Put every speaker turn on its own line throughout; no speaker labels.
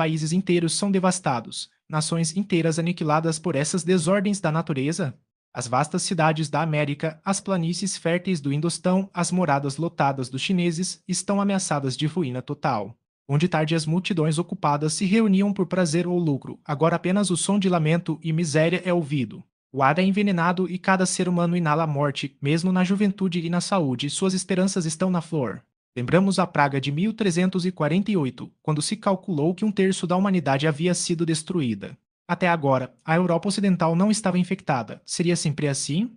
países inteiros são devastados, nações inteiras aniquiladas por essas desordens da natureza? As vastas cidades da América, as planícies férteis do Indostão, as moradas lotadas dos chineses estão ameaçadas de ruína total. Onde tardias multidões ocupadas se reuniam por prazer ou lucro, agora apenas o som de lamento e miséria é ouvido. O ar é envenenado e cada ser humano inala a morte, mesmo na juventude e na saúde, suas esperanças estão na flor. Lembramos a praga de 1348, quando se calculou que um terço da humanidade havia sido destruída. Até agora, a Europa Ocidental não estava infectada. Seria sempre assim?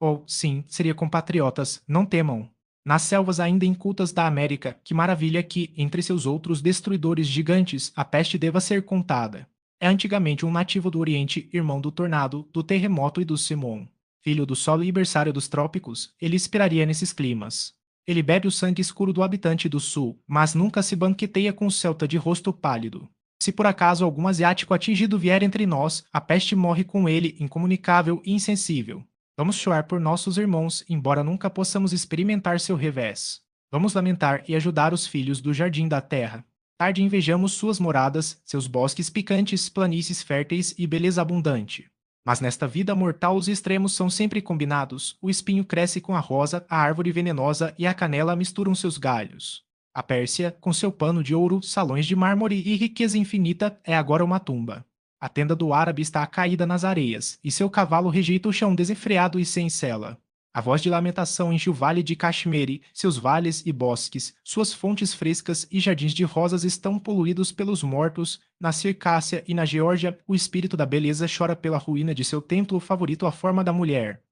Ou, sim, seria com patriotas, não temam. Nas selvas ainda incultas da América, que maravilha que, entre seus outros destruidores gigantes, a peste deva ser contada. É antigamente um nativo do Oriente, irmão do tornado, do terremoto e do Simon. Filho do solo e berçário dos trópicos, ele inspiraria nesses climas. Ele bebe o sangue escuro do habitante do sul, mas nunca se banqueteia com o celta de rosto pálido. Se por acaso algum asiático atingido vier entre nós, a peste morre com ele, incomunicável e insensível. Vamos chorar por nossos irmãos, embora nunca possamos experimentar seu revés. Vamos lamentar e ajudar os filhos do jardim da terra. Tarde invejamos suas moradas, seus bosques picantes, planícies férteis e beleza abundante. Mas nesta vida mortal os extremos são sempre combinados. O espinho cresce com a rosa, a árvore venenosa e a canela misturam seus galhos. A Pérsia, com seu pano de ouro, salões de mármore e riqueza infinita, é agora uma tumba. A tenda do árabe está caída nas areias, e seu cavalo rejeita o chão desenfreado e sem sela. A voz de lamentação enche o vale de Caxmere, seus vales e bosques, suas fontes frescas e jardins de rosas estão poluídos pelos mortos. Na Circácia e na Geórgia, o espírito da beleza chora pela ruína de seu templo favorito à forma da mulher.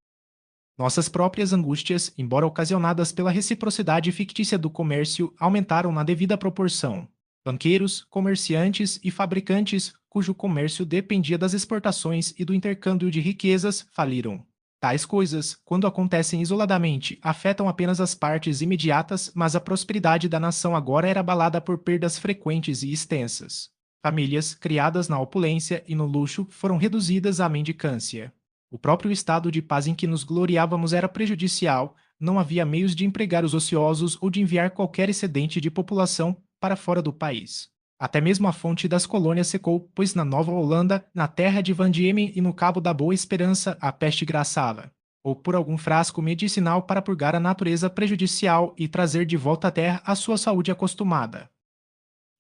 Nossas próprias angústias, embora ocasionadas pela reciprocidade fictícia do comércio, aumentaram na devida proporção. Banqueiros, comerciantes e fabricantes, cujo comércio dependia das exportações e do intercâmbio de riquezas, faliram. Tais coisas, quando acontecem isoladamente, afetam apenas as partes imediatas, mas a prosperidade da nação agora era abalada por perdas frequentes e extensas. Famílias, criadas na opulência e no luxo, foram reduzidas à mendicância. O próprio estado de paz em que nos gloriávamos era prejudicial, não havia meios de empregar os ociosos ou de enviar qualquer excedente de população para fora do país. Até mesmo a fonte das colônias secou, pois na Nova Holanda, na terra de Van Diemen e no Cabo da Boa Esperança, a peste graçava. Ou por algum frasco medicinal para purgar a natureza prejudicial e trazer de volta à terra a sua saúde acostumada.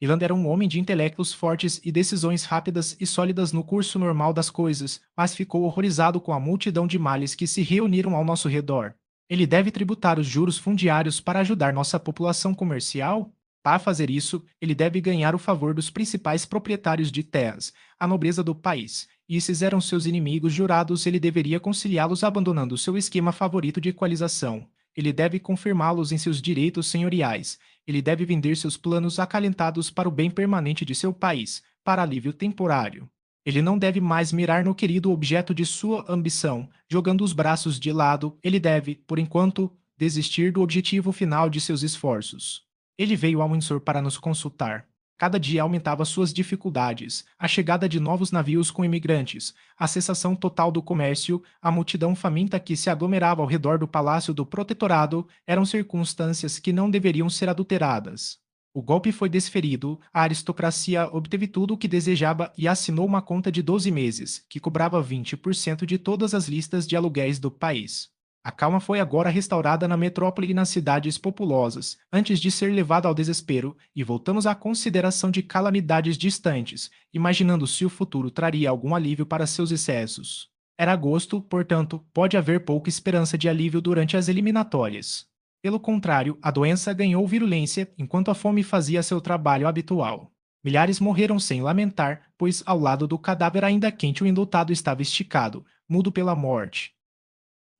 Iland era um homem de intelectos fortes e decisões rápidas e sólidas no curso normal das coisas, mas ficou horrorizado com a multidão de males que se reuniram ao nosso redor. Ele deve tributar os juros fundiários para ajudar nossa população comercial? Para fazer isso, ele deve ganhar o favor dos principais proprietários de terras, a nobreza do país, e esses eram seus inimigos jurados, ele deveria conciliá-los abandonando seu esquema favorito de equalização. Ele deve confirmá-los em seus direitos senhoriais. Ele deve vender seus planos acalentados para o bem permanente de seu país, para alívio temporário. Ele não deve mais mirar no querido objeto de sua ambição, jogando os braços de lado, ele deve, por enquanto, desistir do objetivo final de seus esforços. Ele veio ao Windsor para nos consultar. Cada dia aumentava suas dificuldades, a chegada de novos navios com imigrantes, a cessação total do comércio, a multidão faminta que se aglomerava ao redor do Palácio do Protetorado eram circunstâncias que não deveriam ser adulteradas. O golpe foi desferido, a aristocracia obteve tudo o que desejava e assinou uma conta de 12 meses, que cobrava 20% de todas as listas de aluguéis do país. A calma foi agora restaurada na metrópole e nas cidades populosas, antes de ser levada ao desespero, e voltamos à consideração de calamidades distantes, imaginando se o futuro traria algum alívio para seus excessos. Era agosto, portanto, pode haver pouca esperança de alívio durante as eliminatórias. Pelo contrário, a doença ganhou virulência enquanto a fome fazia seu trabalho habitual. Milhares morreram sem lamentar, pois ao lado do cadáver ainda quente o indultado estava esticado, mudo pela morte.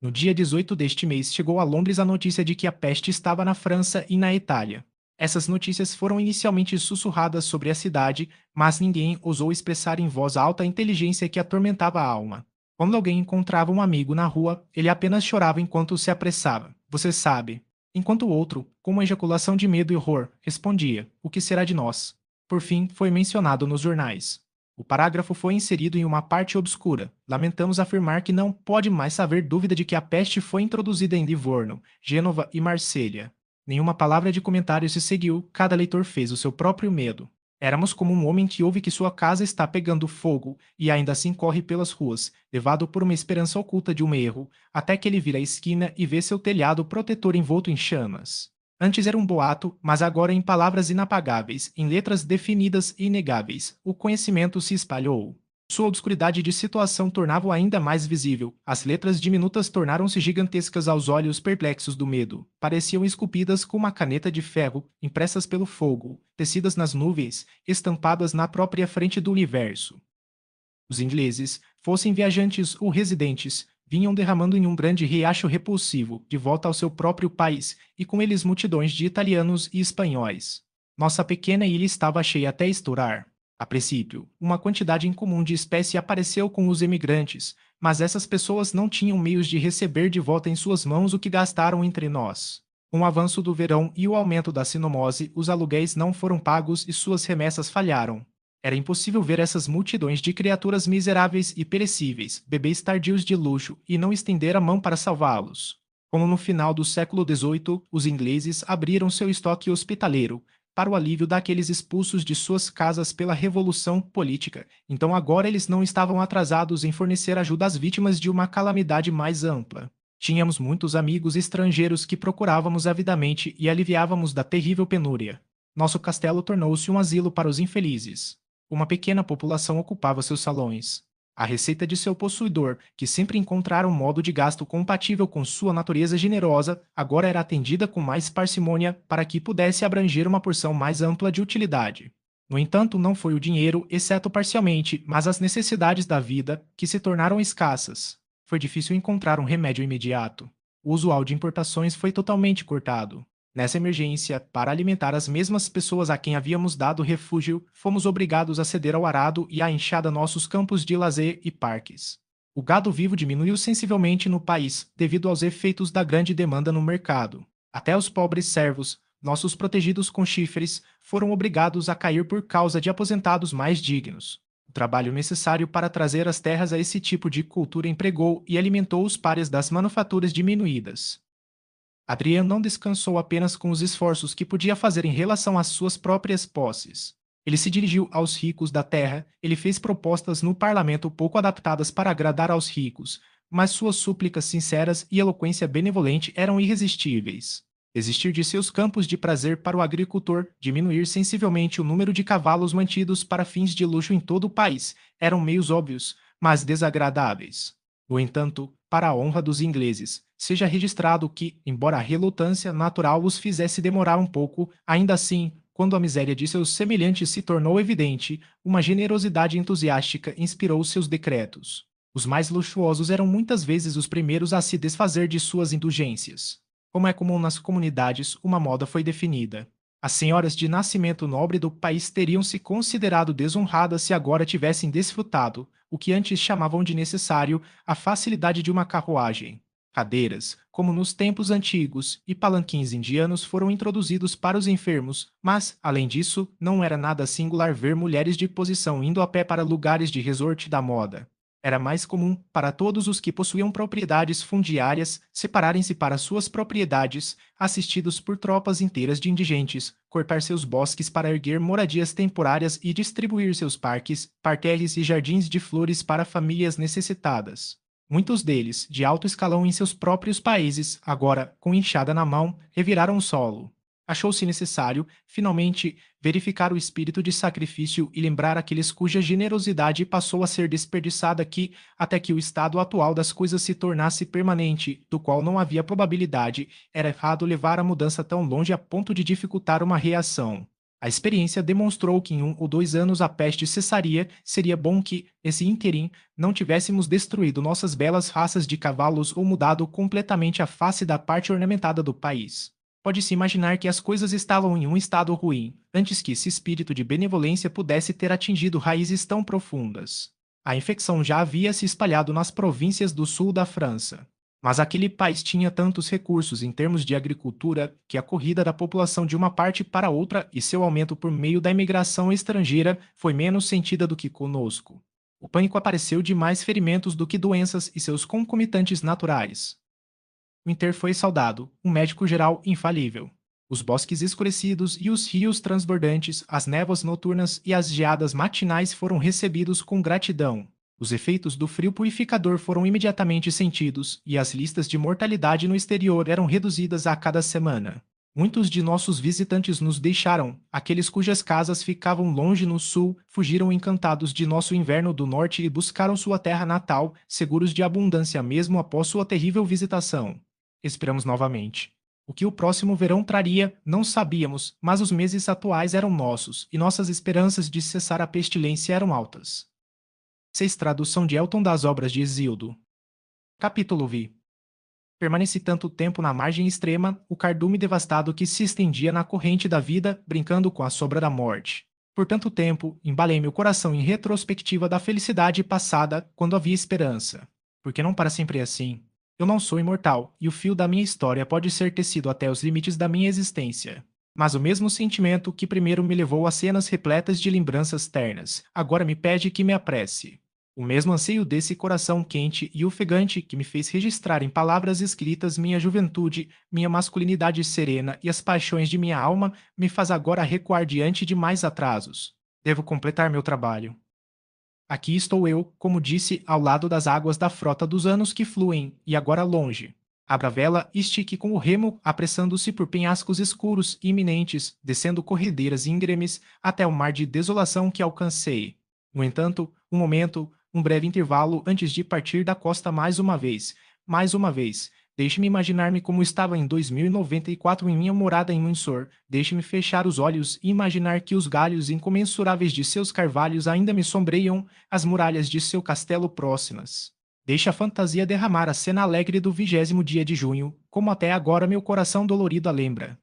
No dia 18 deste mês chegou a Londres a notícia de que a peste estava na França e na Itália. Essas notícias foram inicialmente sussurradas sobre a cidade, mas ninguém ousou expressar em voz alta a inteligência que atormentava a alma. Quando alguém encontrava um amigo na rua, ele apenas chorava enquanto se apressava. Você sabe. Enquanto o outro, com uma ejaculação de medo e horror, respondia: o que será de nós? Por fim, foi mencionado nos jornais. O parágrafo foi inserido em uma parte obscura. Lamentamos afirmar que não pode mais haver dúvida de que a peste foi introduzida em Livorno, Gênova e Marselha. Nenhuma palavra de comentário se seguiu, cada leitor fez o seu próprio medo. Éramos como um homem que ouve que sua casa está pegando fogo e ainda assim corre pelas ruas, levado por uma esperança oculta de um erro, até que ele vira a esquina e vê seu telhado protetor envolto em chamas. Antes era um boato, mas agora em palavras inapagáveis, em letras definidas e inegáveis, o conhecimento se espalhou. Sua obscuridade de situação tornava-o ainda mais visível. As letras diminutas tornaram-se gigantescas aos olhos perplexos do medo. Pareciam esculpidas com uma caneta de ferro, impressas pelo fogo, tecidas nas nuvens, estampadas na própria frente do universo. Os ingleses, fossem viajantes ou residentes, vinham derramando em um grande riacho repulsivo, de volta ao seu próprio país, e com eles multidões de italianos e espanhóis. Nossa pequena ilha estava cheia até estourar. A princípio, uma quantidade incomum de espécie apareceu com os emigrantes, mas essas pessoas não tinham meios de receber de volta em suas mãos o que gastaram entre nós. Com o avanço do verão e o aumento da sinomose, os aluguéis não foram pagos e suas remessas falharam. Era impossível ver essas multidões de criaturas miseráveis e perecíveis, bebês tardios de luxo, e não estender a mão para salvá-los. Como no final do século XVIII, os ingleses abriram seu estoque hospitaleiro, para o alívio daqueles expulsos de suas casas pela revolução política. Então agora eles não estavam atrasados em fornecer ajuda às vítimas de uma calamidade mais ampla. Tínhamos muitos amigos estrangeiros que procurávamos avidamente e aliviávamos da terrível penúria. Nosso castelo tornou-se um asilo para os infelizes. Uma pequena população ocupava seus salões. A receita de seu possuidor, que sempre encontrara um modo de gasto compatível com sua natureza generosa, agora era atendida com mais parcimônia para que pudesse abranger uma porção mais ampla de utilidade. No entanto, não foi o dinheiro, exceto parcialmente, mas as necessidades da vida, que se tornaram escassas. Foi difícil encontrar um remédio imediato. O usual de importações foi totalmente cortado. Nessa emergência, para alimentar as mesmas pessoas a quem havíamos dado refúgio, fomos obrigados a ceder ao arado e à enxada nossos campos de lazer e parques. O gado vivo diminuiu sensivelmente no país, devido aos efeitos da grande demanda no mercado. Até os pobres servos, nossos protegidos com chifres, foram obrigados a cair por causa de aposentados mais dignos. O trabalho necessário para trazer as terras a esse tipo de cultura empregou e alimentou os pares das manufaturas diminuídas. Adrian não descansou apenas com os esforços que podia fazer em relação às suas próprias posses. Ele se dirigiu aos ricos da terra, ele fez propostas no parlamento pouco adaptadas para agradar aos ricos, mas suas súplicas sinceras e eloquência benevolente eram irresistíveis. Desistir de seus campos de prazer para o agricultor, diminuir sensivelmente o número de cavalos mantidos para fins de luxo em todo o país, eram meios óbvios, mas desagradáveis. No entanto, para a honra dos ingleses, seja registrado que, embora a relutância natural os fizesse demorar um pouco, ainda assim, quando a miséria de seus semelhantes se tornou evidente, uma generosidade entusiástica inspirou seus decretos. Os mais luxuosos eram muitas vezes os primeiros a se desfazer de suas indulgências. Como é comum nas comunidades, uma moda foi definida. As senhoras de nascimento nobre do país teriam se considerado desonradas se agora tivessem desfrutado, o que antes chamavam de necessário, a facilidade de uma carruagem. Cadeiras, como nos tempos antigos, e palanquins indianos foram introduzidos para os enfermos, mas, além disso, não era nada singular ver mulheres de posição indo a pé para lugares de resorte da moda. Era mais comum, para todos os que possuíam propriedades fundiárias, separarem-se para suas propriedades, assistidos por tropas inteiras de indigentes, cortar seus bosques para erguer moradias temporárias e distribuir seus parques, parterres e jardins de flores para famílias necessitadas. Muitos deles, de alto escalão em seus próprios países, agora, com enxada na mão, reviraram o solo. Achou-se necessário, finalmente, verificar o espírito de sacrifício e lembrar aqueles cuja generosidade passou a ser desperdiçada aqui até que o estado atual das coisas se tornasse permanente, do qual não havia probabilidade, era errado levar a mudança tão longe a ponto de dificultar uma reação. A experiência demonstrou que em 1 ou 2 anos a peste cessaria, seria bom que, nesse ínterim, não tivéssemos destruído nossas belas raças de cavalos ou mudado completamente a face da parte ornamentada do país. Pode-se imaginar que as coisas estavam em um estado ruim, antes que esse espírito de benevolência pudesse ter atingido raízes tão profundas. A infecção já havia se espalhado nas províncias do sul da França. Mas aquele país tinha tantos recursos em termos de agricultura que a corrida da população de uma parte para outra e seu aumento por meio da imigração estrangeira foi menos sentida do que conosco. O pânico apareceu de mais ferimentos do que doenças e seus concomitantes naturais. Winter foi saudado, um médico geral infalível. Os bosques escurecidos e os rios transbordantes, as névoas noturnas e as geadas matinais foram recebidos com gratidão. Os efeitos do frio purificador foram imediatamente sentidos, e as listas de mortalidade no exterior eram reduzidas a cada semana. Muitos de nossos visitantes nos deixaram, aqueles cujas casas ficavam longe no sul, fugiram encantados de nosso inverno do norte e buscaram sua terra natal, seguros de abundância mesmo após sua terrível visitação. Esperamos novamente. O que o próximo verão traria, não sabíamos, mas os meses atuais eram nossos, e nossas esperanças de cessar a pestilência eram altas. 6. Tradução de Elton das obras de Hesíodo. Capítulo V. Permaneci tanto tempo na margem extrema, o cardume devastado que se estendia na corrente da vida, brincando com a sombra da morte. Por tanto tempo, embalei meu coração em retrospectiva da felicidade passada, quando havia esperança. Porque não para sempre é assim. Eu não sou imortal, e o fio da minha história pode ser tecido até os limites da minha existência. Mas o mesmo sentimento que primeiro me levou a cenas repletas de lembranças ternas, agora me pede que me apresse. O mesmo anseio desse coração quente e ofegante que me fez registrar em palavras escritas minha juventude, minha masculinidade serena e as paixões de minha alma me faz agora recuar diante de mais atrasos. Devo completar meu trabalho. Aqui estou eu, como disse, ao lado das águas da frota dos anos que fluem, e agora longe. Abra a vela e estique com o remo, apressando-se por penhascos escuros e iminentes, descendo corredeiras íngremes até o mar de desolação que alcancei. No entanto, um momento, um breve intervalo antes de partir da costa mais uma vez. Deixe-me imaginar-me como estava em 2094 em minha morada em Windsor. Deixe-me fechar os olhos e imaginar que os galhos incomensuráveis de seus carvalhos ainda me sombreiam, as muralhas de seu castelo próximas. Deixe a fantasia derramar a cena alegre do 20º dia de junho, como até agora meu coração dolorido a lembra.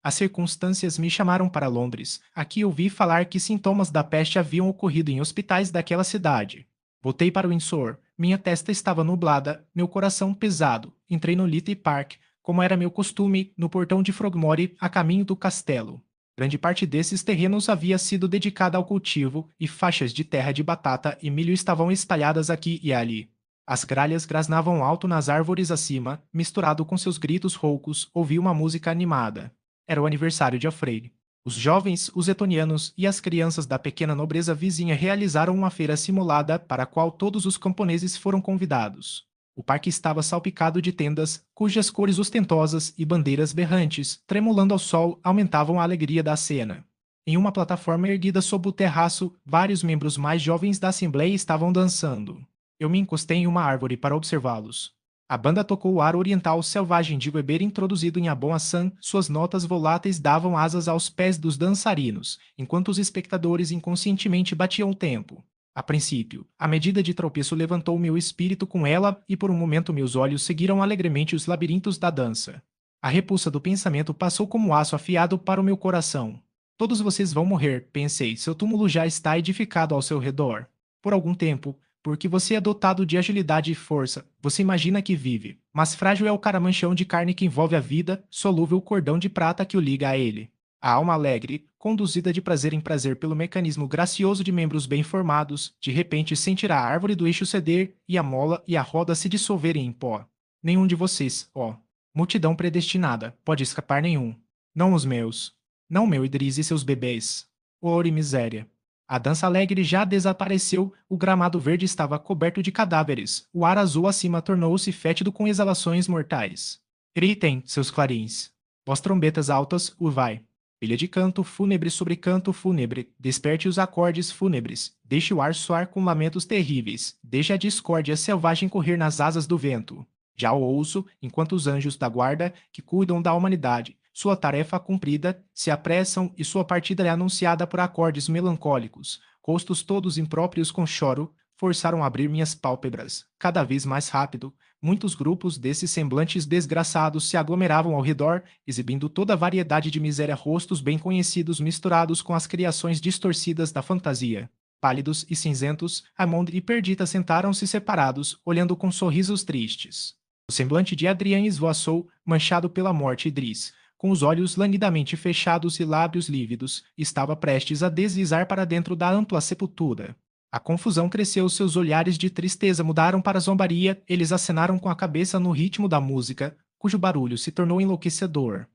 As circunstâncias me chamaram para Londres. Aqui ouvi falar que sintomas da peste haviam ocorrido em hospitais daquela cidade. Voltei para Windsor. Minha testa estava nublada, meu coração pesado. Entrei no Little Park, como era meu costume, no portão de Frogmore, a caminho do castelo. Grande parte desses terrenos havia sido dedicada ao cultivo, e faixas de terra de batata e milho estavam espalhadas aqui e ali. As gralhas grasnavam alto nas árvores acima, misturado com seus gritos roucos, ouvi uma música animada. Era o aniversário de Alfreire. Os jovens, os etonianos e as crianças da pequena nobreza vizinha realizaram uma feira simulada para a qual todos os camponeses foram convidados. O parque estava salpicado de tendas, cujas cores ostentosas e bandeiras berrantes, tremulando ao sol, aumentavam a alegria da cena. Em uma plataforma erguida sob o terraço, vários membros mais jovens da Assembleia estavam dançando. Eu me encostei em uma árvore para observá-los. A banda tocou o ar oriental selvagem de Weber introduzido em Abon Hassan, suas notas voláteis davam asas aos pés dos dançarinos, enquanto os espectadores inconscientemente batiam o tempo. A princípio, a medida de tropeço levantou meu espírito com ela e por um momento meus olhos seguiram alegremente os labirintos da dança. A repulsa do pensamento passou como aço afiado para o meu coração. Todos vocês vão morrer, pensei, seu túmulo já está edificado ao seu redor. Por algum tempo, porque você é dotado de agilidade e força, você imagina que vive, mas frágil é o caramanchão de carne que envolve a vida, solúvel o cordão de prata que o liga a ele. A alma alegre, conduzida de prazer em prazer pelo mecanismo gracioso de membros bem formados, de repente sentirá a árvore do eixo ceder e a mola e a roda se dissolverem em pó. Nenhum de vocês, ó, multidão predestinada, pode escapar nenhum. Não os meus. Não meu Idris e seus bebês. Horror e miséria. A dança alegre já desapareceu, o gramado verde estava coberto de cadáveres, o ar azul acima tornou-se fétido com exalações mortais. Gritem, seus clarins. Vós trombetas altas, urvai. Pilha de canto fúnebre sobre canto fúnebre, desperte os acordes fúnebres, deixe o ar soar com lamentos terríveis, deixe a discórdia selvagem correr nas asas do vento. Já o ouço, enquanto os anjos da guarda, que cuidam da humanidade, sua tarefa cumprida, se apressam e sua partida é anunciada por acordes melancólicos. Rostos todos impróprios com choro, forçaram a abrir minhas pálpebras. Cada vez mais rápido, muitos grupos desses semblantes desgraçados se aglomeravam ao redor, exibindo toda a variedade de miséria, rostos bem conhecidos misturados com as criações distorcidas da fantasia. Pálidos e cinzentos, Armand e Perdita sentaram-se separados, olhando com sorrisos tristes. O semblante de Adrien esvoaçou, manchado pela morte Idris. Com os olhos lanidamente fechados e lábios lívidos, estava prestes a deslizar para dentro da ampla sepultura. A confusão cresceu, seus olhares de tristeza mudaram para zombaria, eles acenaram com a cabeça no ritmo da música, cujo barulho se tornou enlouquecedor.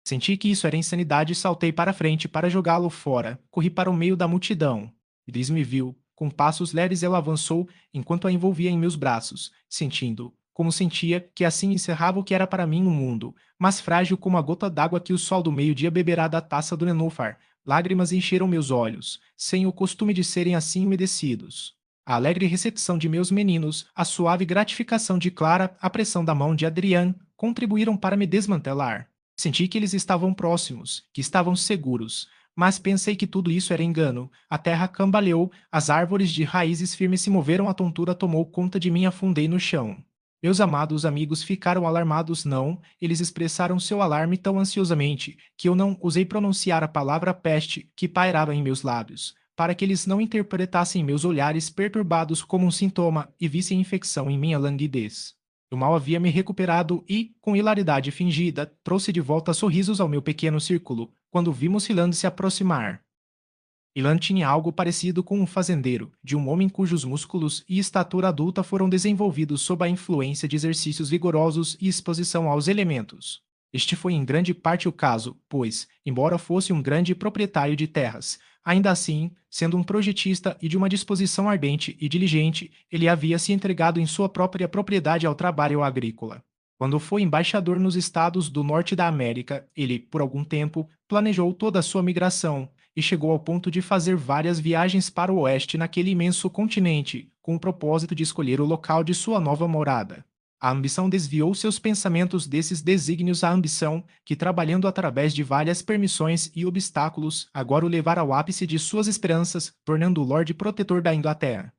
Senti que isso era insanidade e saltei para frente para jogá-lo fora. Corri para o meio da multidão. Idris me viu. Com passos leves ela avançou enquanto a envolvia em meus braços, sentindo, como sentia, que assim encerrava o que era para mim um mundo, mas frágil como a gota d'água que o sol do meio-dia beberá da taça do nenúfar. Lágrimas encheram meus olhos, sem o costume de serem assim umedecidos. A alegre recepção de meus meninos, a suave gratificação de Clara, a pressão da mão de Adriane, contribuíram para me desmantelar. Senti que eles estavam próximos, que estavam seguros, mas pensei que tudo isso era engano. A terra cambaleou, as árvores de raízes firmes se moveram, a tontura tomou conta de mim e afundei no chão. Meus amados amigos ficaram alarmados, não, eles expressaram seu alarme tão ansiosamente que eu não usei pronunciar a palavra peste que pairava em meus lábios, para que eles não interpretassem meus olhares perturbados como um sintoma e vissem infecção em minha languidez. Eu mal havia me recuperado e, com hilaridade fingida, trouxe de volta sorrisos ao meu pequeno círculo, quando vimos Hilando se aproximar. Ilan tinha algo parecido com um fazendeiro, de um homem cujos músculos e estatura adulta foram desenvolvidos sob a influência de exercícios vigorosos e exposição aos elementos. Este foi em grande parte o caso, pois, embora fosse um grande proprietário de terras, ainda assim, sendo um projetista e de uma disposição ardente e diligente, ele havia se entregado em sua própria propriedade ao trabalho agrícola. Quando foi embaixador nos estados do norte da América, ele, por algum tempo, planejou toda a sua migração, e chegou ao ponto de fazer várias viagens para o oeste naquele imenso continente, com o propósito de escolher o local de sua nova morada. A ambição desviou seus pensamentos desses desígnios à ambição, que trabalhando através de várias permissões e obstáculos, agora o levara ao ápice de suas esperanças, tornando-o Lorde Protetor da Inglaterra.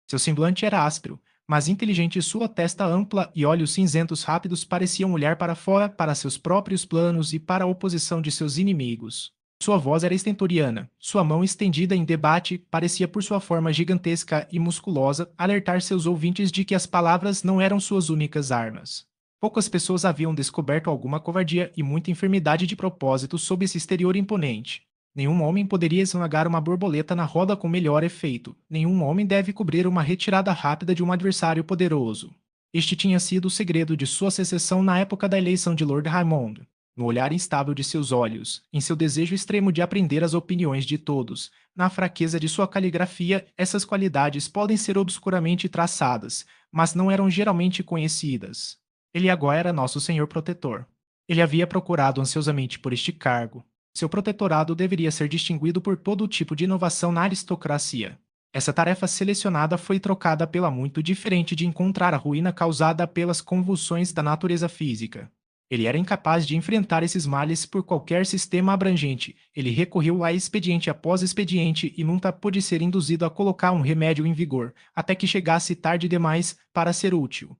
Seu semblante era áspero, mas inteligente, e sua testa ampla e olhos cinzentos rápidos pareciam olhar para fora, para seus próprios planos e para a oposição de seus inimigos. Sua voz era estentoriana, sua mão estendida em debate parecia por sua forma gigantesca e musculosa alertar seus ouvintes de que as palavras não eram suas únicas armas. Poucas pessoas haviam descoberto alguma covardia e muita enfermidade de propósito sob esse exterior imponente. Nenhum homem poderia esmagar uma borboleta na roda com melhor efeito. Nenhum homem deve cobrir uma retirada rápida de um adversário poderoso. Este tinha sido o segredo de sua secessão na época da eleição de Lord Raymond. No olhar instável de seus olhos, em seu desejo extremo de aprender as opiniões de todos, na fraqueza de sua caligrafia, essas qualidades podem ser obscuramente traçadas, mas não eram geralmente conhecidas. Ele agora era nosso senhor protetor. Ele havia procurado ansiosamente por este cargo. Seu protetorado deveria ser distinguido por todo tipo de inovação na aristocracia. Essa tarefa selecionada foi trocada pela muito diferente de encontrar a ruína causada pelas convulsões da natureza física. Ele era incapaz de enfrentar esses males por qualquer sistema abrangente. Ele recorreu a expediente após expediente e nunca pôde ser induzido a colocar um remédio em vigor, até que chegasse tarde demais para ser útil.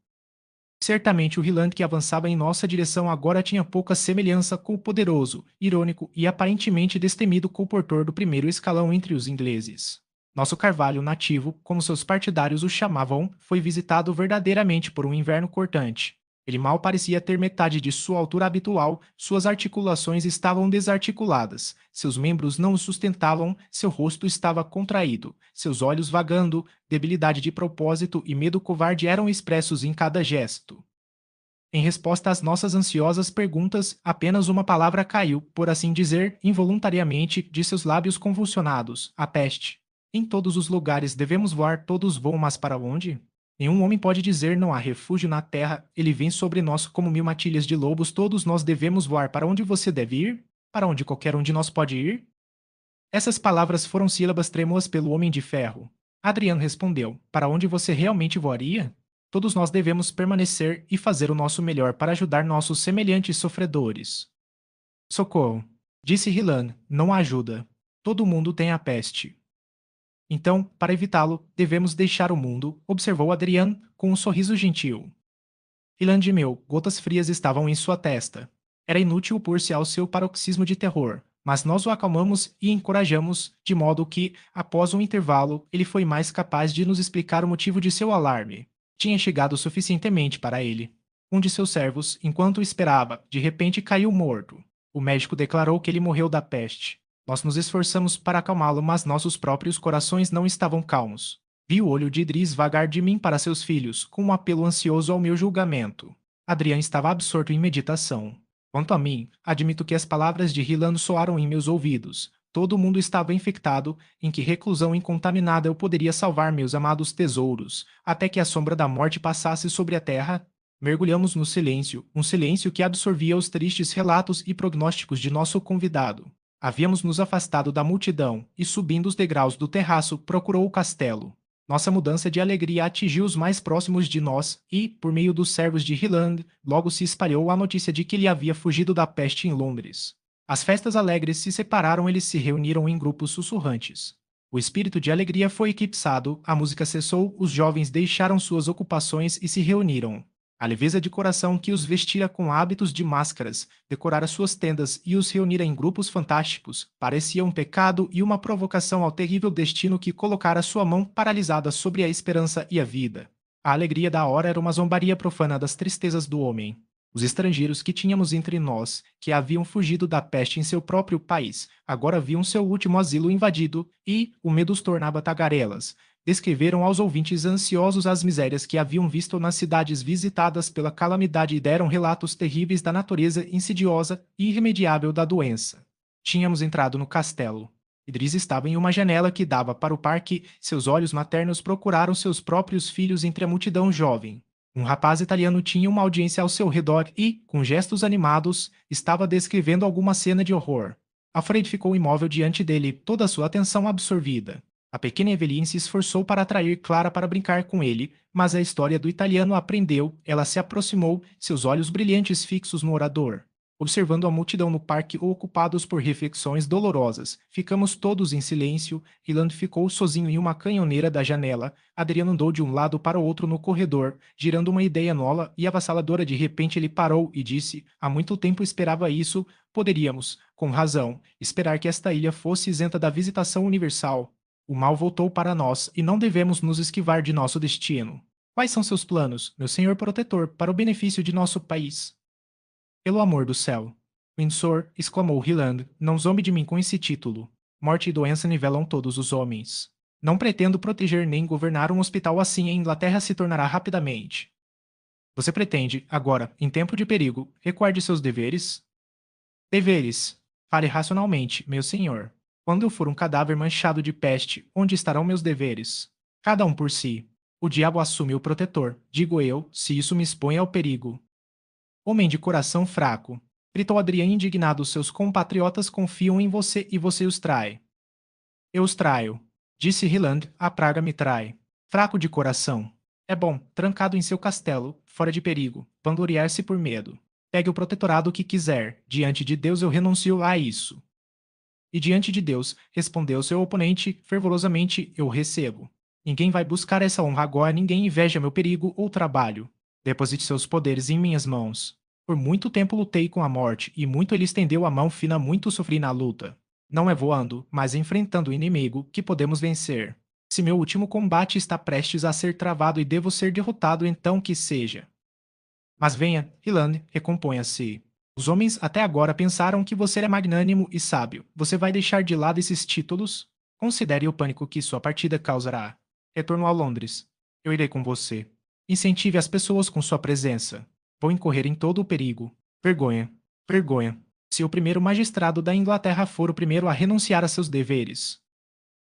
Certamente o Hyland que avançava em nossa direção agora tinha pouca semelhança com o poderoso, irônico e aparentemente destemido comportor do primeiro escalão entre os ingleses. Nosso Carvalho nativo, como seus partidários o chamavam, foi visitado verdadeiramente por um inverno cortante. Ele mal parecia ter metade de sua altura habitual, suas articulações estavam desarticuladas, seus membros não o sustentavam, seu rosto estava contraído, seus olhos vagando, debilidade de propósito e medo covarde eram expressos em cada gesto. Em resposta às nossas ansiosas perguntas, apenas uma palavra caiu, por assim dizer, involuntariamente, de seus lábios convulsionados: a peste. Em todos os lugares devemos voar, todos voam, mas para onde? Nenhum homem pode dizer não há refúgio na terra, ele vem sobre nós como mil matilhas de lobos, todos nós devemos voar. Para onde você deve ir? Para onde qualquer um de nós pode ir? Essas palavras foram sílabas trêmulas pelo homem de ferro. Adriano respondeu: para onde você realmente voaria? Todos nós devemos permanecer e fazer o nosso melhor para ajudar nossos semelhantes sofredores. Socorro, disse Rilan, não há ajuda. Todo mundo tem a peste. Então, para evitá-lo, devemos deixar o mundo, observou Adrian com um sorriso gentil. Ilan gemeu, gotas frias estavam em sua testa. Era inútil opor-se ao seu paroxismo de terror, mas nós o acalmamos e encorajamos, de modo que, após um intervalo, ele foi mais capaz de nos explicar o motivo de seu alarme. Tinha chegado suficientemente para ele. Um de seus servos, enquanto o esperava, de repente caiu morto. O médico declarou que ele morreu da peste. Nós nos esforçamos para acalmá-lo, mas nossos próprios corações não estavam calmos. Vi o olho de Idris vagar de mim para seus filhos, com um apelo ansioso ao meu julgamento. Adrian estava absorto em meditação. Quanto a mim, admito que as palavras de Hilando soaram em meus ouvidos. Todo mundo estava infectado, em que reclusão incontaminada eu poderia salvar meus amados tesouros, até que a sombra da morte passasse sobre a terra? Mergulhamos no silêncio, um silêncio que absorvia os tristes relatos e prognósticos de nosso convidado. Havíamos nos afastado da multidão e, subindo os degraus do terraço, procurou o castelo. Nossa mudança de alegria atingiu os mais próximos de nós e, por meio dos servos de Hyland, logo se espalhou a notícia de que ele havia fugido da peste em Londres. As festas alegres se separaram, eles se reuniram em grupos sussurrantes. O espírito de alegria foi eclipsado, a música cessou, os jovens deixaram suas ocupações e se reuniram. A leveza de coração que os vestira com hábitos de máscaras, decorara suas tendas e os reunira em grupos fantásticos, parecia um pecado e uma provocação ao terrível destino que colocara sua mão paralisada sobre a esperança e a vida. A alegria da hora era uma zombaria profana das tristezas do homem. Os estrangeiros que tínhamos entre nós, que haviam fugido da peste em seu próprio país, agora viam seu último asilo invadido e o medo os tornava tagarelas. Descreveram aos ouvintes ansiosos as misérias que haviam visto nas cidades visitadas pela calamidade e deram relatos terríveis da natureza insidiosa e irremediável da doença. Tínhamos entrado no castelo. Idris estava em uma janela que dava para o parque, seus olhos maternos procuraram seus próprios filhos entre a multidão jovem. Um rapaz italiano tinha uma audiência ao seu redor e, com gestos animados, estava descrevendo alguma cena de horror. Alfred ficou imóvel diante dele, toda a sua atenção absorvida. A pequena Eveline se esforçou para atrair Clara para brincar com ele, mas a história do italiano a prendeu, ela se aproximou, seus olhos brilhantes fixos no orador. Observando a multidão no parque ocupados por reflexões dolorosas, ficamos todos em silêncio, Ryland ficou sozinho em uma canhoneira da janela, Adriano andou de um lado para o outro no corredor, girando uma ideia nova e avassaladora. De repente ele parou e disse, há muito tempo esperava isso, poderíamos, com razão, esperar que esta ilha fosse isenta da visitação universal. O mal voltou para nós e não devemos nos esquivar de nosso destino. Quais são seus planos, meu senhor protetor, para o benefício de nosso país? Pelo amor do céu! Windsor, exclamou Ryland, não zombe de mim com esse título. Morte e doença nivelam todos os homens. Não pretendo proteger nem governar um hospital assim, a Inglaterra se tornará rapidamente. Você pretende, agora, em tempo de perigo, recuar de seus deveres? Deveres. Fale racionalmente, meu senhor. Quando eu for um cadáver manchado de peste, onde estarão meus deveres? Cada um por si. O diabo assume o protetor, digo eu, se isso me expõe ao perigo. Homem de coração fraco, gritou Adrian indignado, seus compatriotas confiam em você e você os trai. Eu os traio, disse Ryland, a praga me trai. Fraco de coração. É bom, trancado em seu castelo, fora de perigo, vangloriar-se por medo. Pegue o protetorado que quiser, diante de Deus eu renuncio a isso. E diante de Deus, respondeu seu oponente, fervorosamente, eu recebo. Ninguém vai buscar essa honra agora, ninguém inveja meu perigo ou trabalho. Deposite seus poderes em minhas mãos. Por muito tempo lutei com a morte, e muito ele estendeu a mão fina, muito sofri na luta. Não é voando, mas enfrentando o inimigo, que podemos vencer. Se meu último combate está prestes a ser travado e devo ser derrotado, então que seja. Mas venha, Ryland, recomponha-se. Os homens até agora pensaram que você é magnânimo e sábio. Você vai deixar de lado esses títulos? Considere o pânico que sua partida causará. Retorno a Londres. Eu irei com você. Incentive as pessoas com sua presença. Vou incorrer em todo o perigo. Vergonha. Vergonha. Se o primeiro magistrado da Inglaterra for o primeiro a renunciar a seus deveres.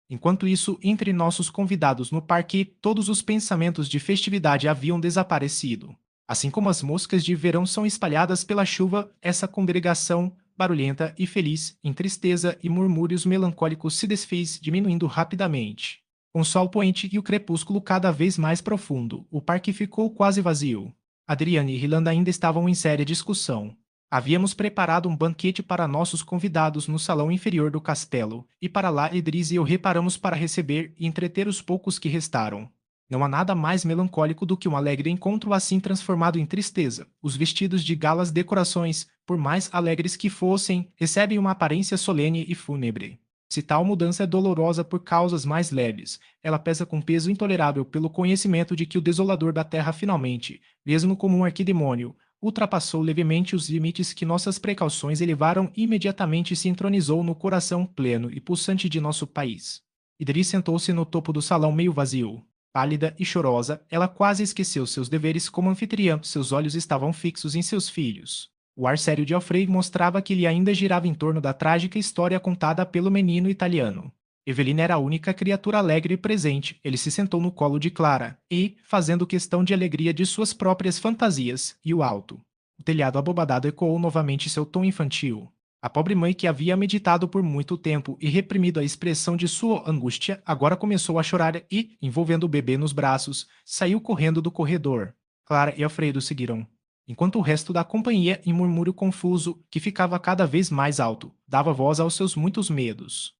Enquanto isso, entre nossos convidados no parque, todos os pensamentos de festividade haviam desaparecido. Assim como as moscas de verão são espalhadas pela chuva, essa congregação, barulhenta e feliz, em tristeza e murmúrios melancólicos, se desfez, diminuindo rapidamente. Com o sol poente e o crepúsculo cada vez mais profundo, o parque ficou quase vazio. Adriane e Ryland ainda estavam em séria discussão. Havíamos preparado um banquete para nossos convidados no salão inferior do castelo, e para lá Idris e eu reparamos para receber e entreter os poucos que restaram. Não há nada mais melancólico do que um alegre encontro assim transformado em tristeza. Os vestidos de galas decorações, por mais alegres que fossem, recebem uma aparência solene e fúnebre. Se tal mudança é dolorosa por causas mais leves, ela pesa com peso intolerável pelo conhecimento de que o desolador da terra finalmente, mesmo como um arquidemônio, ultrapassou levemente os limites que nossas precauções elevaram e imediatamente se entronizou no coração pleno e pulsante de nosso país. Idris sentou-se no topo do salão meio vazio. Pálida e chorosa, ela quase esqueceu seus deveres como anfitriã, seus olhos estavam fixos em seus filhos. O ar sério de Alfred mostrava que ele ainda girava em torno da trágica história contada pelo menino italiano. Evelina era a única criatura alegre e presente. Ele se sentou no colo de Clara e, fazendo questão de alegria de suas próprias fantasias, e o alto. O telhado abobadado ecoou novamente seu tom infantil. A pobre mãe, que havia meditado por muito tempo e reprimido a expressão de sua angústia, agora começou a chorar e, envolvendo o bebê nos braços, saiu correndo do corredor. Clara e Alfredo seguiram, enquanto o resto da companhia, em murmúrio confuso, que ficava cada vez mais alto, dava voz aos seus muitos medos.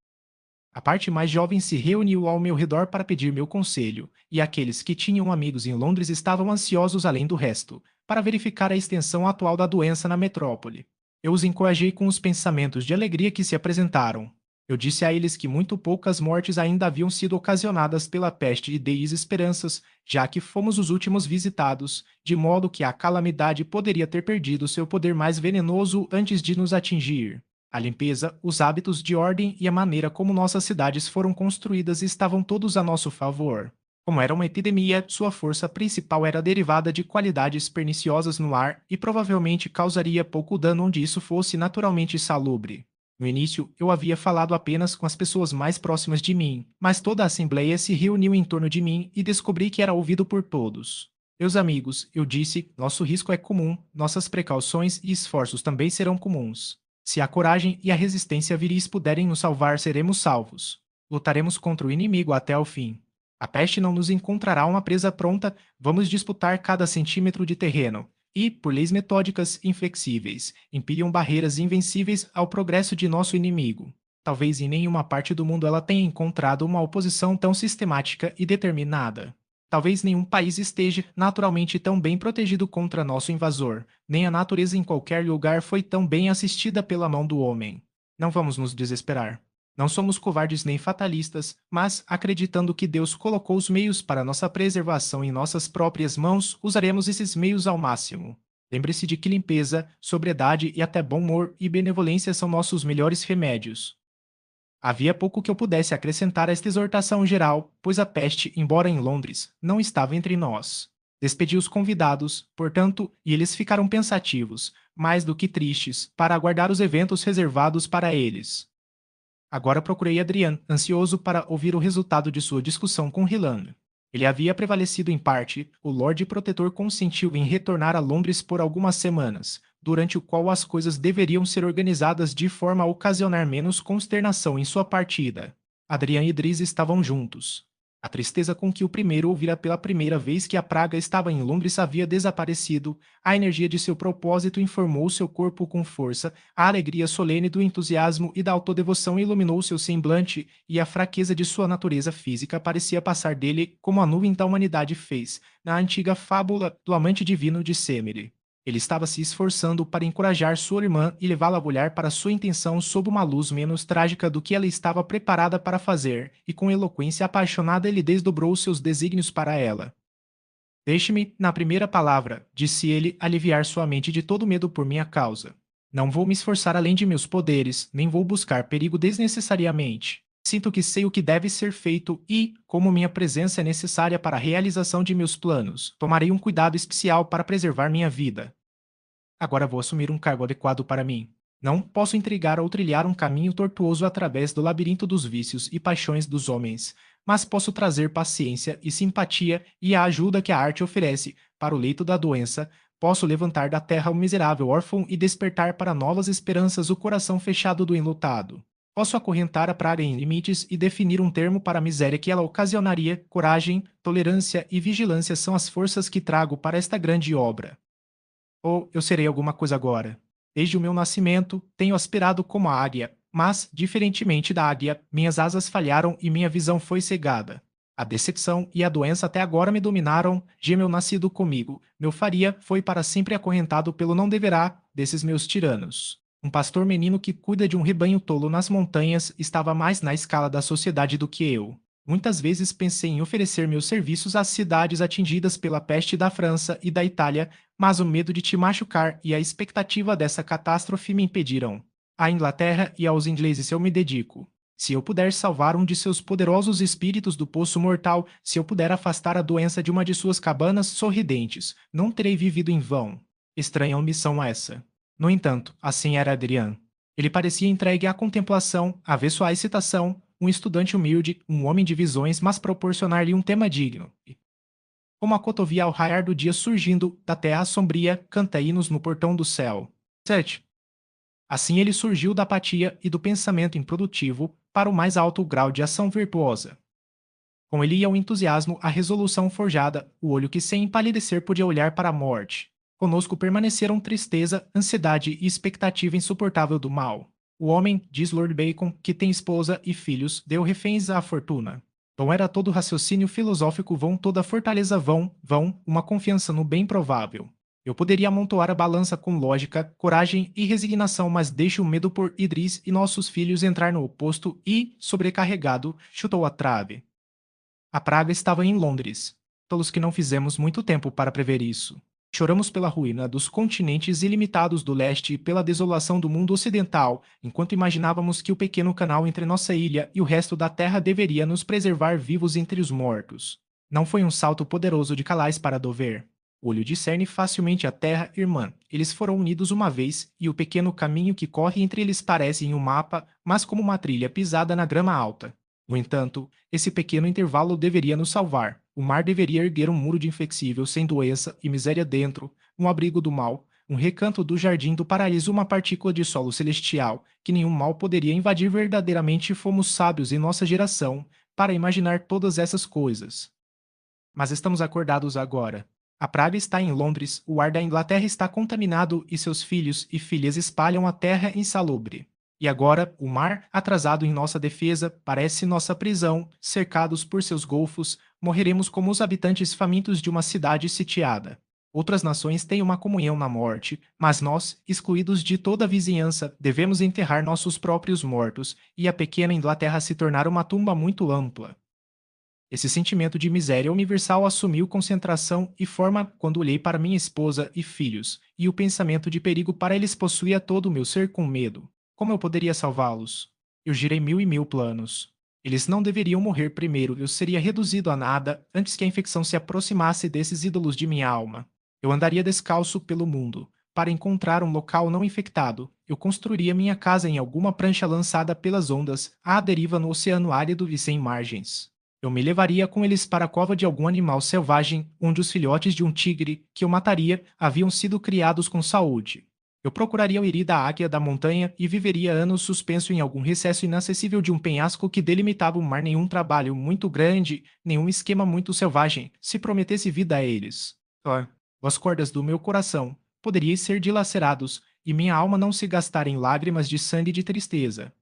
A parte mais jovem se reuniu ao meu redor para pedir meu conselho, e aqueles que tinham amigos em Londres estavam ansiosos além do resto, para verificar a extensão atual da doença na metrópole. Eu os encorajei com os pensamentos de alegria que se apresentaram. Eu disse a eles que muito poucas mortes ainda haviam sido ocasionadas pela peste e dei-lhes esperanças, já que fomos os últimos visitados, de modo que a calamidade poderia ter perdido seu poder mais venenoso antes de nos atingir. A limpeza, os hábitos de ordem e a maneira como nossas cidades foram construídas estavam todos a nosso favor. Como era uma epidemia, sua força principal era derivada de qualidades perniciosas no ar e provavelmente causaria pouco dano onde isso fosse naturalmente salubre. No início, eu havia falado apenas com as pessoas mais próximas de mim, mas toda a assembleia se reuniu em torno de mim e descobri que era ouvido por todos. Meus amigos, eu disse, nosso risco é comum, nossas precauções e esforços também serão comuns. Se a coragem e a resistência viris puderem nos salvar, seremos salvos. Lutaremos contra o inimigo até o fim. A peste não nos encontrará uma presa pronta, vamos disputar cada centímetro de terreno. E, por leis metódicas inflexíveis, imperiam barreiras invencíveis ao progresso de nosso inimigo. Talvez em nenhuma parte do mundo ela tenha encontrado uma oposição tão sistemática e determinada. Talvez nenhum país esteja naturalmente tão bem protegido contra nosso invasor, nem a natureza em qualquer lugar foi tão bem assistida pela mão do homem. Não vamos nos desesperar. Não somos covardes nem fatalistas, mas, acreditando que Deus colocou os meios para nossa preservação em nossas próprias mãos, usaremos esses meios ao máximo. Lembre-se de que limpeza, sobriedade e até bom humor e benevolência são nossos melhores remédios. Havia pouco que eu pudesse acrescentar a esta exortação geral, pois a peste, embora em Londres, não estava entre nós. Despedi os convidados, portanto, e eles ficaram pensativos, mais do que tristes, para aguardar os eventos reservados para eles. Agora procurei Adrian, ansioso para ouvir o resultado de sua discussão com Hilland. Ele havia prevalecido em parte, o Lorde Protetor consentiu em retornar a Londres por algumas semanas, durante o qual as coisas deveriam ser organizadas de forma a ocasionar menos consternação em sua partida. Adrian e Driz estavam juntos. A tristeza com que o primeiro ouvira pela primeira vez que a praga estava em Londres havia desaparecido, a energia de seu propósito informou seu corpo com força, a alegria solene do entusiasmo e da autodevoção iluminou seu semblante, e a fraqueza de sua natureza física parecia passar dele como a nuvem da humanidade fez, na antiga fábula do amante divino de Semele. Ele estava se esforçando para encorajar sua irmã e levá-la a olhar para sua intenção sob uma luz menos trágica do que ela estava preparada para fazer, e com eloquência apaixonada ele desdobrou seus desígnios para ela. Deixe-me, na primeira palavra, disse ele, aliviar sua mente de todo medo por minha causa. Não vou me esforçar além de meus poderes, nem vou buscar perigo desnecessariamente. Sinto que sei o que deve ser feito e, como minha presença é necessária para a realização de meus planos, tomarei um cuidado especial para preservar minha vida. Agora vou assumir um cargo adequado para mim. Não posso intrigar ou trilhar um caminho tortuoso através do labirinto dos vícios e paixões dos homens, mas posso trazer paciência e simpatia e a ajuda que a arte oferece para o leito da doença. Posso levantar da terra o miserável órfão e despertar para novas esperanças o coração fechado do enlutado. Posso acorrentar a praga em limites e definir um termo para a miséria que ela ocasionaria. Coragem, tolerância e vigilância são as forças que trago para esta grande obra. Ou eu serei alguma coisa agora. Desde o meu nascimento, tenho aspirado como a águia, mas, diferentemente da águia, minhas asas falharam e minha visão foi cegada. A decepção e a doença até agora me dominaram, gêmeo nascido comigo. Meu faria foi para sempre acorrentado pelo não deverá desses meus tiranos. Um pastor menino que cuida de um rebanho tolo nas montanhas estava mais na escala da sociedade do que eu. Muitas vezes pensei em oferecer meus serviços às cidades atingidas pela peste da França e da Itália, mas o medo de te machucar e a expectativa dessa catástrofe me impediram. À Inglaterra e aos ingleses eu me dedico. Se eu puder salvar um de seus poderosos espíritos do poço mortal, se eu puder afastar a doença de uma de suas cabanas sorridentes, não terei vivido em vão. Estranha omissão essa. No entanto, assim era Adrian. Ele parecia entregue à contemplação, avesso à excitação, um estudante humilde, um homem de visões, mas proporcionar-lhe um tema digno. Como a cotovia ao raiar do dia surgindo da terra sombria, canta hinos no portão do céu. 7. Assim ele surgiu da apatia e do pensamento improdutivo para o mais alto grau de ação virtuosa. Com ele ia o entusiasmo, a resolução forjada, o olho que sem empalidecer podia olhar para a morte. Conosco permaneceram tristeza, ansiedade e expectativa insuportável do mal. O homem, diz Lord Bacon, que tem esposa e filhos, deu reféns à fortuna. Vão era todo raciocínio filosófico vão, toda fortaleza vão, uma confiança no bem provável. Eu poderia amontoar a balança com lógica, coragem e resignação, mas deixo o medo por Idris e nossos filhos entrar no oposto e, sobrecarregado, chutou a trave. A praga estava em Londres. Tolos que não fizemos muito tempo para prever isso. Choramos pela ruína dos continentes ilimitados do leste e pela desolação do mundo ocidental, enquanto imaginávamos que o pequeno canal entre nossa ilha e o resto da terra deveria nos preservar vivos entre os mortos. Não foi um salto poderoso de Calais para Dover. O olho discerne facilmente a terra irmã. Eles foram unidos uma vez, e o pequeno caminho que corre entre eles parece em um mapa, mas como uma trilha pisada na grama alta. No entanto, esse pequeno intervalo deveria nos salvar. O mar deveria erguer um muro de inflexível sem doença e miséria dentro, um abrigo do mal, um recanto do jardim do paraíso, uma partícula de solo celestial, que nenhum mal poderia invadir. Verdadeiramente fomos sábios em nossa geração para imaginar todas essas coisas. Mas estamos acordados agora. A praga está em Londres, o ar da Inglaterra está contaminado e seus filhos e filhas espalham a terra insalubre. E agora, o mar, atrasado em nossa defesa, parece nossa prisão, cercados por seus golfos, morreremos como os habitantes famintos de uma cidade sitiada. Outras nações têm uma comunhão na morte, mas nós, excluídos de toda a vizinhança, devemos enterrar nossos próprios mortos, e a pequena Inglaterra se tornar uma tumba muito ampla. Esse sentimento de miséria universal assumiu concentração e forma quando olhei para minha esposa e filhos, e o pensamento de perigo para eles possuía todo o meu ser com medo. Como eu poderia salvá-los? Eu girei mil e mil planos. Eles não deveriam morrer primeiro, eu seria reduzido a nada antes que a infecção se aproximasse desses ídolos de minha alma. Eu andaria descalço pelo mundo. Para encontrar um local não infectado, eu construiria minha casa em alguma prancha lançada pelas ondas, à deriva no oceano árido e sem margens. Eu me levaria com eles para a cova de algum animal selvagem, onde os filhotes de um tigre, que eu mataria, haviam sido criados com saúde. Eu procuraria o iri da águia da montanha e viveria anos suspenso em algum recesso inacessível de um penhasco que delimitava o mar. Nenhum trabalho muito grande, nenhum esquema muito selvagem, se prometesse vida a eles. As cordas do meu coração poderiam ser dilacerados, e minha alma não se gastar em lágrimas de sangue e de tristeza.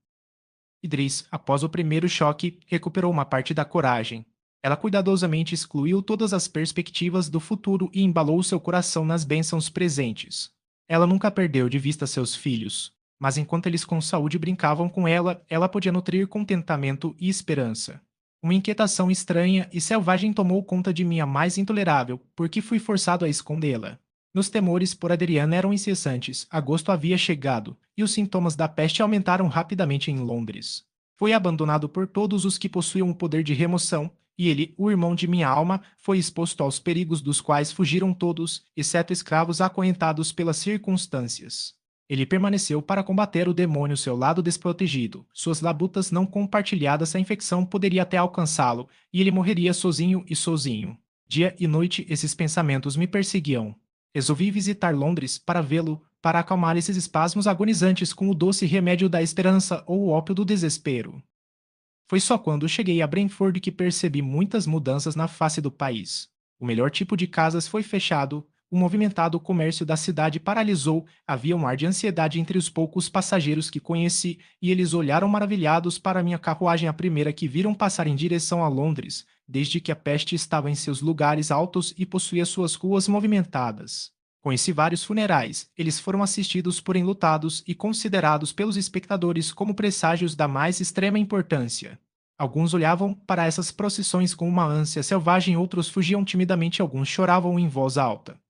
Idris, após o primeiro choque, recuperou uma parte da coragem. Ela cuidadosamente excluiu todas as perspectivas do futuro e embalou seu coração nas bênçãos presentes. Ela nunca perdeu de vista seus filhos, mas enquanto eles com saúde brincavam com ela, ela podia nutrir contentamento e esperança. Uma inquietação estranha e selvagem tomou conta de mim, a mais intolerável, porque fui forçado a escondê-la. Meus temores por Adriana eram incessantes, agosto havia chegado, e os sintomas da peste aumentaram rapidamente em Londres. Foi abandonado por todos os que possuíam o poder de remoção, e ele, o irmão de minha alma, foi exposto aos perigos dos quais fugiram todos, exceto escravos acorrentados pelas circunstâncias. Ele permaneceu para combater o demônio seu lado desprotegido. Suas labutas não compartilhadas, a infecção poderia até alcançá-lo, e ele morreria sozinho e sozinho. Dia e noite esses pensamentos me perseguiam. Resolvi visitar Londres para vê-lo, para acalmar esses espasmos agonizantes com o doce remédio da esperança ou o ópio do desespero. Foi só quando cheguei a Brentford que percebi muitas mudanças na face do país. O melhor tipo de casas foi fechado, o movimentado comércio da cidade paralisou, havia um ar de ansiedade entre os poucos passageiros que conheci, e eles olharam maravilhados para minha carruagem, a primeira que viram passar em direção a Londres, desde que a peste estava em seus lugares altos e possuía suas ruas movimentadas. Conheci vários funerais, eles foram assistidos por enlutados e considerados pelos espectadores como presságios da mais extrema importância. Alguns olhavam para essas procissões com uma ânsia selvagem, outros fugiam timidamente, alguns choravam em voz alta.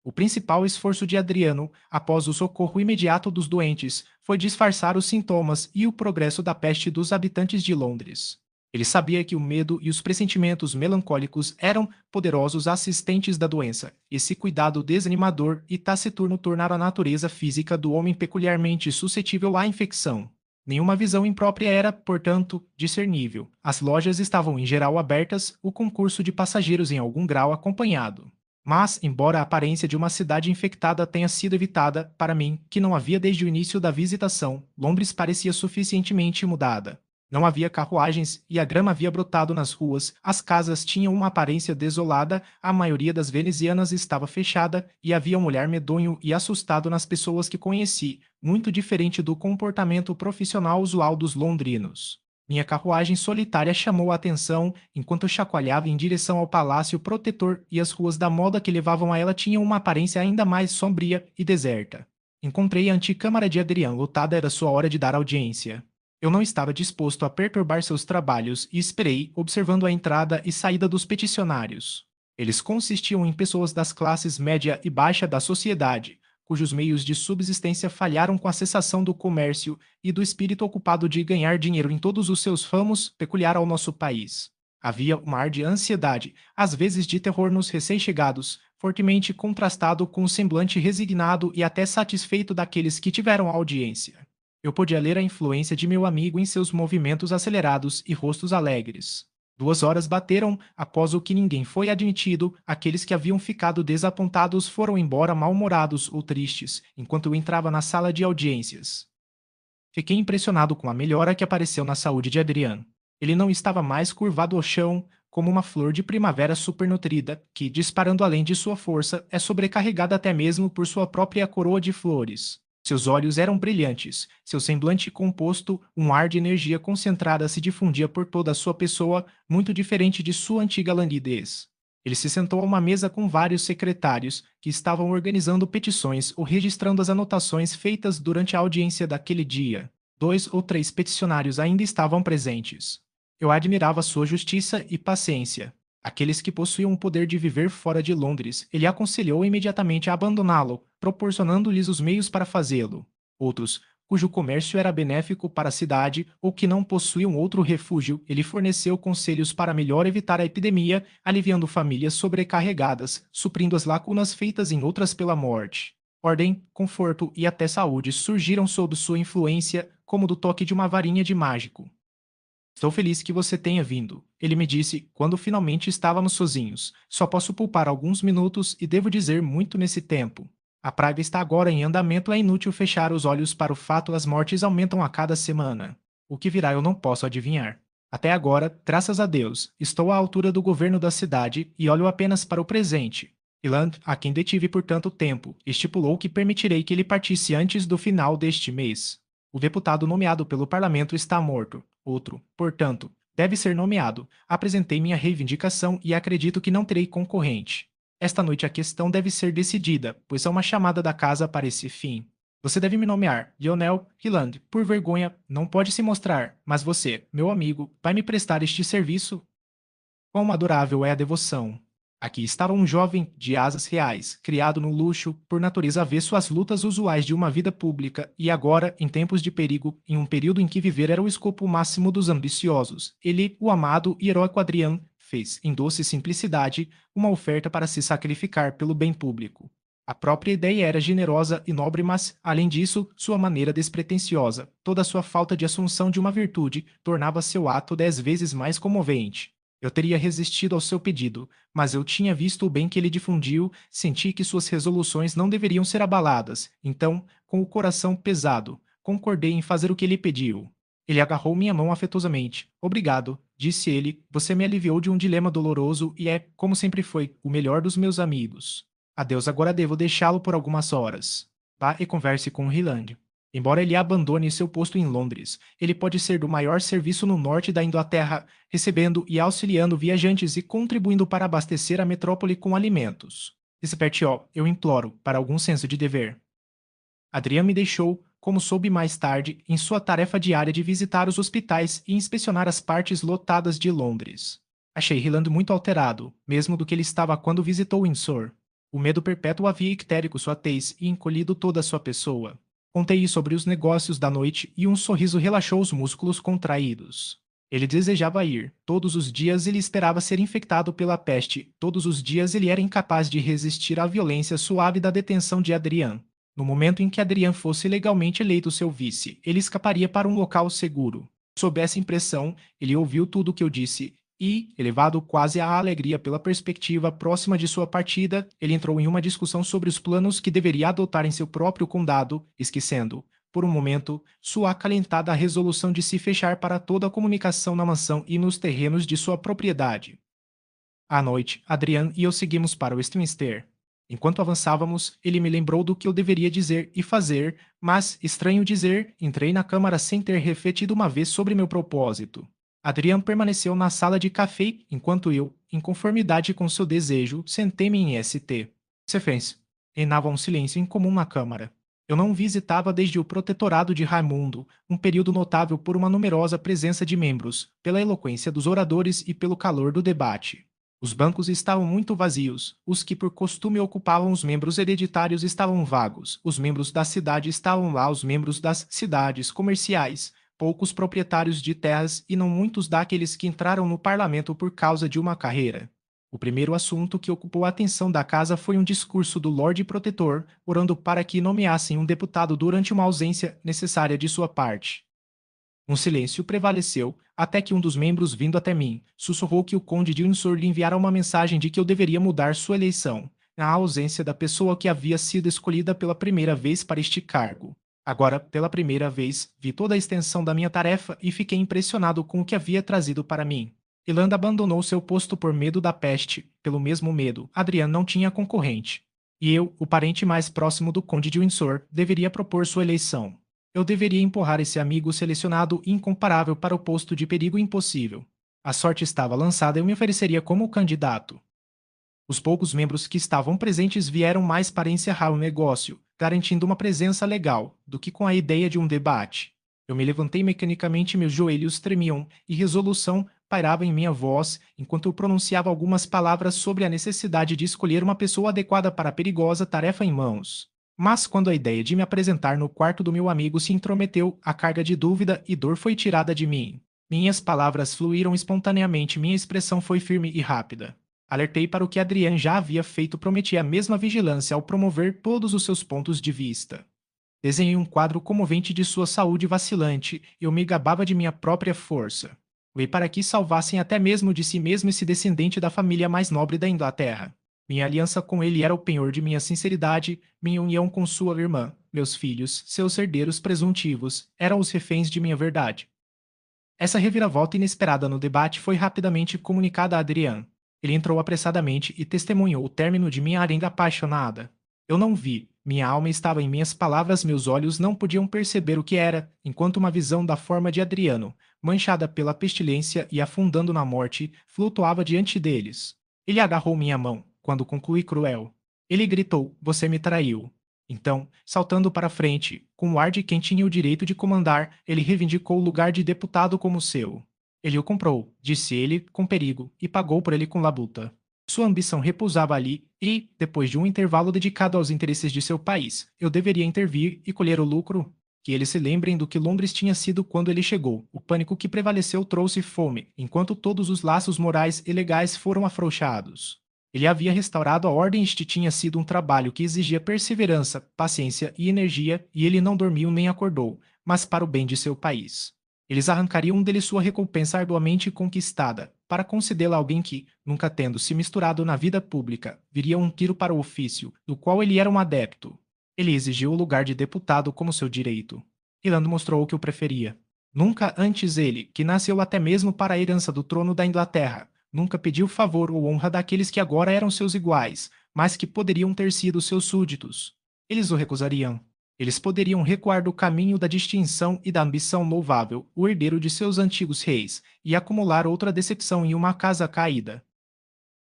O principal esforço de Adriano, após o socorro imediato dos doentes, foi disfarçar os sintomas e o progresso da peste dos habitantes de Londres. Ele sabia que o medo e os pressentimentos melancólicos eram poderosos assistentes da doença. Esse cuidado desanimador e taciturno tornaram a natureza física do homem peculiarmente suscetível à infecção. Nenhuma visão imprópria era, portanto, discernível. As lojas estavam em geral abertas, o concurso de passageiros em algum grau acompanhado. Mas, embora a aparência de uma cidade infectada tenha sido evitada, para mim, que não havia desde o início da visitação, Londres parecia suficientemente mudada. Não havia carruagens e a grama havia brotado nas ruas, as casas tinham uma aparência desolada, a maioria das venezianas estava fechada e havia um olhar medonho e assustado nas pessoas que conheci, muito diferente do comportamento profissional usual dos londrinos. Minha carruagem solitária chamou a atenção enquanto eu chacoalhava em direção ao Palácio Protetor e as ruas da moda que levavam a ela tinham uma aparência ainda mais sombria e deserta. Encontrei a anticâmara de Adrian lotada, era sua hora de dar audiência. Eu não estava disposto a perturbar seus trabalhos e esperei, observando a entrada e saída dos peticionários. Eles consistiam em pessoas das classes média e baixa da sociedade, cujos meios de subsistência falharam com a cessação do comércio e do espírito ocupado de ganhar dinheiro em todos os seus ramos, peculiar ao nosso país. Havia um ar de ansiedade, às vezes de terror nos recém-chegados, fortemente contrastado com o semblante resignado e até satisfeito daqueles que tiveram audiência. Eu podia ler a influência de meu amigo em seus movimentos acelerados e rostos alegres. 2 horas bateram após o que ninguém foi admitido, aqueles que haviam ficado desapontados foram embora mal-humorados ou tristes, enquanto eu entrava na sala de audiências. Fiquei impressionado com a melhora que apareceu na saúde de Adriano. Ele não estava mais curvado ao chão, como uma flor de primavera supernutrida, que, disparando além de sua força, é sobrecarregada até mesmo por sua própria coroa de flores. Seus olhos eram brilhantes, seu semblante composto, um ar de energia concentrada se difundia por toda a sua pessoa, muito diferente de sua antiga languidez. Ele se sentou a uma mesa com vários secretários, que estavam organizando petições ou registrando as anotações feitas durante a audiência daquele dia. 2 ou 3 peticionários ainda estavam presentes. Eu admirava sua justiça e paciência. Aqueles que possuíam o poder de viver fora de Londres, ele aconselhou imediatamente a abandoná-lo, proporcionando-lhes os meios para fazê-lo. Outros, cujo comércio era benéfico para a cidade ou que não possuíam outro refúgio, ele forneceu conselhos para melhor evitar a epidemia, aliviando famílias sobrecarregadas, suprindo as lacunas feitas em outras pela morte. Ordem, conforto e até saúde surgiram sob sua influência como do toque de uma varinha de mágico. Estou feliz que você tenha vindo, ele me disse quando finalmente estávamos sozinhos. Só posso poupar alguns minutos e devo dizer muito nesse tempo. A praga está agora em andamento, é inútil fechar os olhos para o fato, as mortes aumentam a cada semana. O que virá eu não posso adivinhar. Até agora, graças a Deus, estou à altura do governo da cidade e olho apenas para o presente. Iland, a quem detive por tanto tempo, estipulou que permitirei que ele partisse antes do final deste mês. O deputado nomeado pelo parlamento está morto. Outro, portanto, deve ser nomeado. Apresentei minha reivindicação e acredito que não terei concorrente. Esta noite a questão deve ser decidida, pois há uma chamada da casa para esse fim. Você deve me nomear, Lionel Hilland. Por vergonha, não pode se mostrar, mas você, meu amigo, vai me prestar este serviço? Quão adorável é a devoção! Aqui estava um jovem de asas reais, criado no luxo, por natureza avesso às lutas usuais de uma vida pública, e agora, em tempos de perigo, em um período em que viver era o escopo máximo dos ambiciosos, ele, o amado e heróico Adrian, fez, em doce simplicidade, uma oferta para se sacrificar pelo bem público. A própria ideia era generosa e nobre, mas, além disso, sua maneira despretensiosa, toda a sua falta de assunção de uma virtude, tornava seu ato 10 vezes mais comovente. Eu teria resistido ao seu pedido, mas eu tinha visto o bem que ele difundiu, senti que suas resoluções não deveriam ser abaladas, então, com o coração pesado, concordei em fazer o que ele pediu. Ele agarrou minha mão afetuosamente. Obrigado, disse ele, você me aliviou de um dilema doloroso e é, como sempre foi, o melhor dos meus amigos. Adeus, agora devo deixá-lo por algumas horas. Vá e converse com o Hilland. Embora ele abandone seu posto em Londres, ele pode ser do maior serviço no norte da Inglaterra, recebendo e auxiliando viajantes e contribuindo para abastecer a metrópole com alimentos. Desperte-o, eu imploro, para algum senso de dever. Adrian me deixou, como soube mais tarde, em sua tarefa diária de visitar os hospitais e inspecionar as partes lotadas de Londres. Achei Hilland muito alterado, mesmo do que ele estava quando visitou Windsor. O medo perpétuo havia ictérico sua tez e encolhido toda a sua pessoa. Contei-lhe sobre os negócios da noite e um sorriso relaxou os músculos contraídos. Ele desejava ir. Todos os dias ele esperava ser infectado pela peste. Todos os dias ele era incapaz de resistir à violência suave da detenção de Adrian. No momento em que Adrian fosse legalmente eleito seu vice, ele escaparia para um local seguro. Sob essa impressão, ele ouviu tudo o que eu disse e, elevado quase à alegria pela perspectiva próxima de sua partida, ele entrou em uma discussão sobre os planos que deveria adotar em seu próprio condado, esquecendo, por um momento, sua acalentada resolução de se fechar para toda a comunicação na mansão e nos terrenos de sua propriedade. À noite, Adrian e eu seguimos para Westminster. Enquanto avançávamos, ele me lembrou do que eu deveria dizer e fazer, mas, estranho dizer, entrei na câmara sem ter refletido uma vez sobre meu propósito. Adrian permaneceu na sala de café enquanto eu, em conformidade com seu desejo, sentei-me em ST. Você fez. Reinava um silêncio incomum na câmara. Eu não visitava desde o protetorado de Raimundo, um período notável por uma numerosa presença de membros, pela eloquência dos oradores e pelo calor do debate. Os bancos estavam muito vazios, os que por costume ocupavam os membros hereditários estavam vagos, os membros da cidade estavam lá, os membros das cidades comerciais, poucos proprietários de terras e não muitos daqueles que entraram no parlamento por causa de uma carreira. O primeiro assunto que ocupou a atenção da casa foi um discurso do Lorde Protetor, orando para que nomeassem um deputado durante uma ausência necessária de sua parte. Um silêncio prevaleceu, até que um dos membros, vindo até mim, sussurrou que o conde de Windsor lhe enviara uma mensagem de que eu deveria mudar sua eleição, na ausência da pessoa que havia sido escolhida pela primeira vez para este cargo. Agora, pela primeira vez, vi toda a extensão da minha tarefa e fiquei impressionado com o que havia trazido para mim. Irlanda abandonou seu posto por medo da peste. Pelo mesmo medo, Adrian não tinha concorrente. E eu, o parente mais próximo do conde de Windsor, deveria propor sua eleição. Eu deveria empurrar esse amigo selecionado incomparável para o posto de perigo impossível. A sorte estava lançada e eu me ofereceria como candidato. Os poucos membros que estavam presentes vieram mais para encerrar o negócio, garantindo uma presença legal, do que com a ideia de um debate. Eu me levantei mecanicamente, meus joelhos tremiam e resolução pairava em minha voz enquanto eu pronunciava algumas palavras sobre a necessidade de escolher uma pessoa adequada para a perigosa tarefa em mãos. Mas quando a ideia de me apresentar no quarto do meu amigo se intrometeu, a carga de dúvida e dor foi tirada de mim. Minhas palavras fluíram espontaneamente, minha expressão foi firme e rápida. Alertei para o que Adrian já havia feito, prometi a mesma vigilância ao promover todos os seus pontos de vista. Desenhei um quadro comovente de sua saúde vacilante e eu me gabava de minha própria força. Veio para que salvassem até mesmo de si mesmo esse descendente da família mais nobre da Inglaterra. Minha aliança com ele era o penhor de minha sinceridade, minha união com sua irmã, meus filhos, seus herdeiros presuntivos, eram os reféns de minha verdade. Essa reviravolta inesperada no debate foi rapidamente comunicada a Adrian. Ele entrou apressadamente e testemunhou o término de minha arenga apaixonada. Eu não vi, minha alma estava em minhas palavras, meus olhos não podiam perceber o que era, enquanto uma visão da forma de Adriano, manchada pela pestilência e afundando na morte, flutuava diante deles. Ele agarrou minha mão, quando concluí cruel. Ele gritou: Você me traiu. Então, saltando para frente, com o ar de quem tinha o direito de comandar, ele reivindicou o lugar de deputado como seu. Ele o comprou, disse ele, com perigo, e pagou por ele com labuta. Sua ambição repousava ali e, depois de um intervalo dedicado aos interesses de seu país, eu deveria intervir e colher o lucro. Que eles se lembrem do que Londres tinha sido quando ele chegou. O pânico que prevaleceu trouxe fome, enquanto todos os laços morais e legais foram afrouxados. Ele havia restaurado a ordem. Este tinha sido um trabalho que exigia perseverança, paciência e energia, e ele não dormiu nem acordou, mas para o bem de seu país. Eles arrancariam dele sua recompensa arduamente conquistada, para concedê-la a alguém que, nunca tendo se misturado na vida pública, viria um tiro para o ofício, do qual ele era um adepto. Ele exigiu o lugar de deputado como seu direito. Irlanda mostrou o que o preferia. Nunca antes ele, que nasceu até mesmo para a herança do trono da Inglaterra, nunca pediu favor ou honra daqueles que agora eram seus iguais, mas que poderiam ter sido seus súditos. Eles o recusariam. Eles poderiam recuar do caminho da distinção e da ambição louvável, o herdeiro de seus antigos reis, e acumular outra decepção em uma casa caída.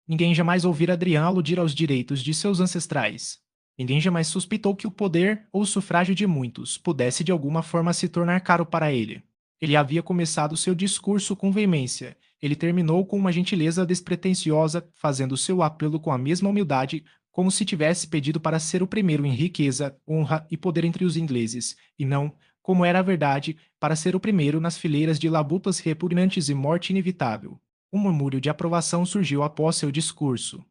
Ninguém jamais ouvira Adrian aludir aos direitos de seus ancestrais. Ninguém jamais suspeitou que o poder ou o sufrágio de muitos pudesse de alguma forma se tornar caro para ele. Ele havia começado seu discurso com veemência. Ele terminou com uma gentileza despretensiosa, fazendo seu apelo com a mesma humildade, como se tivesse pedido para ser o primeiro em riqueza, honra e poder entre os ingleses, e não, como era a verdade, para ser o primeiro nas fileiras de labutas repugnantes e morte inevitável. Um murmúrio de aprovação surgiu após seu discurso.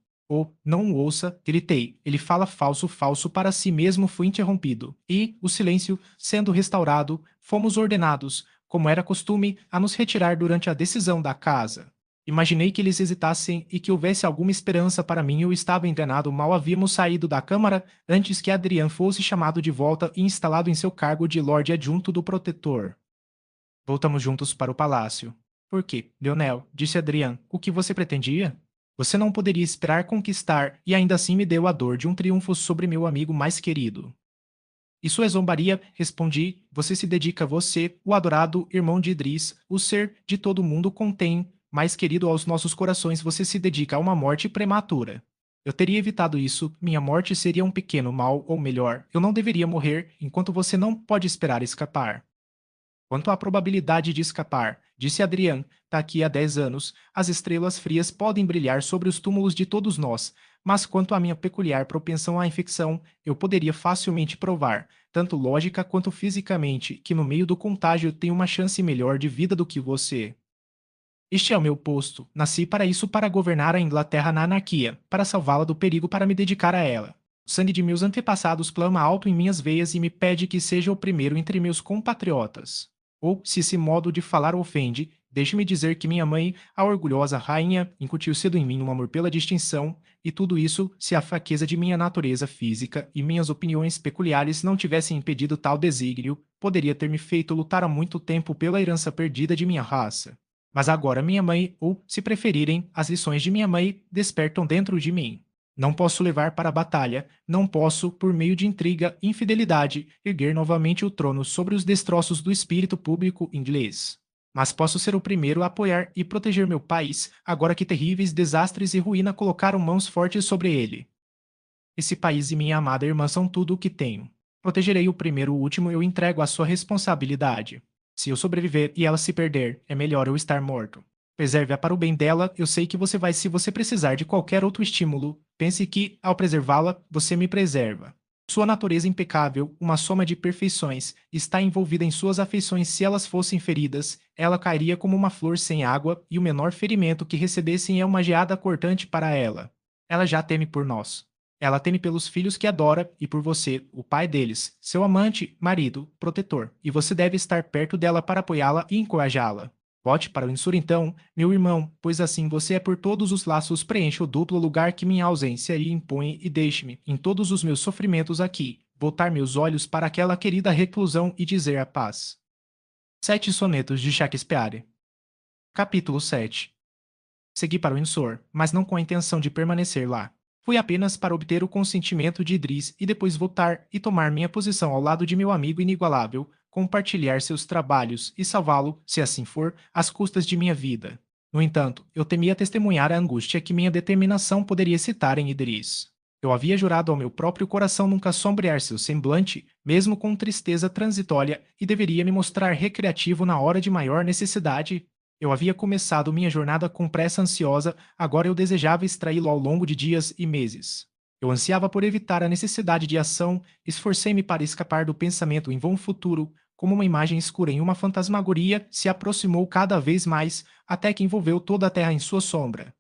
Não o ouça, gritei. Ele fala falso, falso para si mesmo foi interrompido. E, o silêncio sendo restaurado, fomos ordenados, como era costume, a nos retirar durante a decisão da casa. Imaginei que eles hesitassem e que houvesse alguma esperança para mim. Eu estava enganado. Mal havíamos saído da Câmara antes que Adrian fosse chamado de volta e instalado em seu cargo de Lorde Adjunto do Protetor. Voltamos juntos para o palácio. Por quê, Leonel? Disse Adrian. O que você pretendia? Você não poderia esperar conquistar e ainda assim me deu a dor de um triunfo sobre meu amigo mais querido. Isso é zombaria, respondi. Você se dedica a você, o adorado irmão de Idris, o ser de todo mundo contém, mais querido aos nossos corações, você se dedica a uma morte prematura. Eu teria evitado isso, minha morte seria um pequeno mal, ou melhor, eu não deveria morrer enquanto você não pode esperar escapar. Quanto à probabilidade de escapar, disse Adrian, daqui a 10 anos, as estrelas frias podem brilhar sobre os túmulos de todos nós, mas quanto à minha peculiar propensão à infecção, eu poderia facilmente provar, tanto lógica quanto fisicamente, que no meio do contágio tenho uma chance melhor de vida do que você. Este é o meu posto. Nasci para isso, para governar a Inglaterra na anarquia, para salvá-la do perigo, para me dedicar a ela. O sangue de meus antepassados clama alto em minhas veias e me pede que seja o primeiro entre meus compatriotas. Ou, se esse modo de falar ofende, deixe-me dizer que minha mãe, a orgulhosa rainha, incutiu cedo em mim um amor pela distinção, e tudo isso se a fraqueza de minha natureza física e minhas opiniões peculiares não tivessem impedido tal desígnio, poderia ter me feito lutar há muito tempo pela herança perdida de minha raça. Mas agora minha mãe, ou, se preferirem, as lições de minha mãe, despertam dentro de mim. Não posso levar para a batalha, não posso, por meio de intriga e infidelidade, erguer novamente o trono sobre os destroços do espírito público inglês. Mas posso ser o primeiro a apoiar e proteger meu país, agora que terríveis desastres e ruína colocaram mãos fortes sobre ele. Esse país e minha amada irmã são tudo o que tenho. Protegerei o primeiro, o último eu entrego à sua responsabilidade. Se eu sobreviver e ela se perder, é melhor eu estar morto. Preserve-a para o bem dela, eu sei que você vai se você precisar de qualquer outro estímulo. Pense que, ao preservá-la, você me preserva. Sua natureza impecável, uma soma de perfeições, está envolvida em suas afeições. Se elas fossem feridas, ela cairia como uma flor sem água, e o menor ferimento que recebessem é uma geada cortante para ela. Ela já teme por nós. Ela teme pelos filhos que adora e por você, o pai deles, seu amante, marido, protetor, e você deve estar perto dela para apoiá-la e encorajá-la. Volte para o Insur então, meu irmão, pois assim você é por todos os laços preenche o duplo lugar que minha ausência lhe impõe e deixe-me, em todos os meus sofrimentos aqui, voltar meus olhos para aquela querida reclusão e dizer a paz. 7 sonetos de Shakespeare. Capítulo 7. Segui para o Insur, mas não com a intenção de permanecer lá. Fui apenas para obter o consentimento de Idris e depois voltar e tomar minha posição ao lado de meu amigo inigualável, compartilhar seus trabalhos e salvá-lo, se assim for, às custas de minha vida. No entanto, eu temia testemunhar a angústia que minha determinação poderia excitar em Idris. Eu havia jurado ao meu próprio coração nunca sombrear seu semblante, mesmo com tristeza transitória, e deveria me mostrar recreativo na hora de maior necessidade. Eu havia começado minha jornada com pressa ansiosa, agora eu desejava extraí-lo ao longo de dias e meses. Eu ansiava por evitar a necessidade de ação, esforcei-me para escapar do pensamento em vão futuro, como uma imagem escura em uma fantasmagoria se aproximou cada vez mais, até que envolveu toda a terra em sua sombra.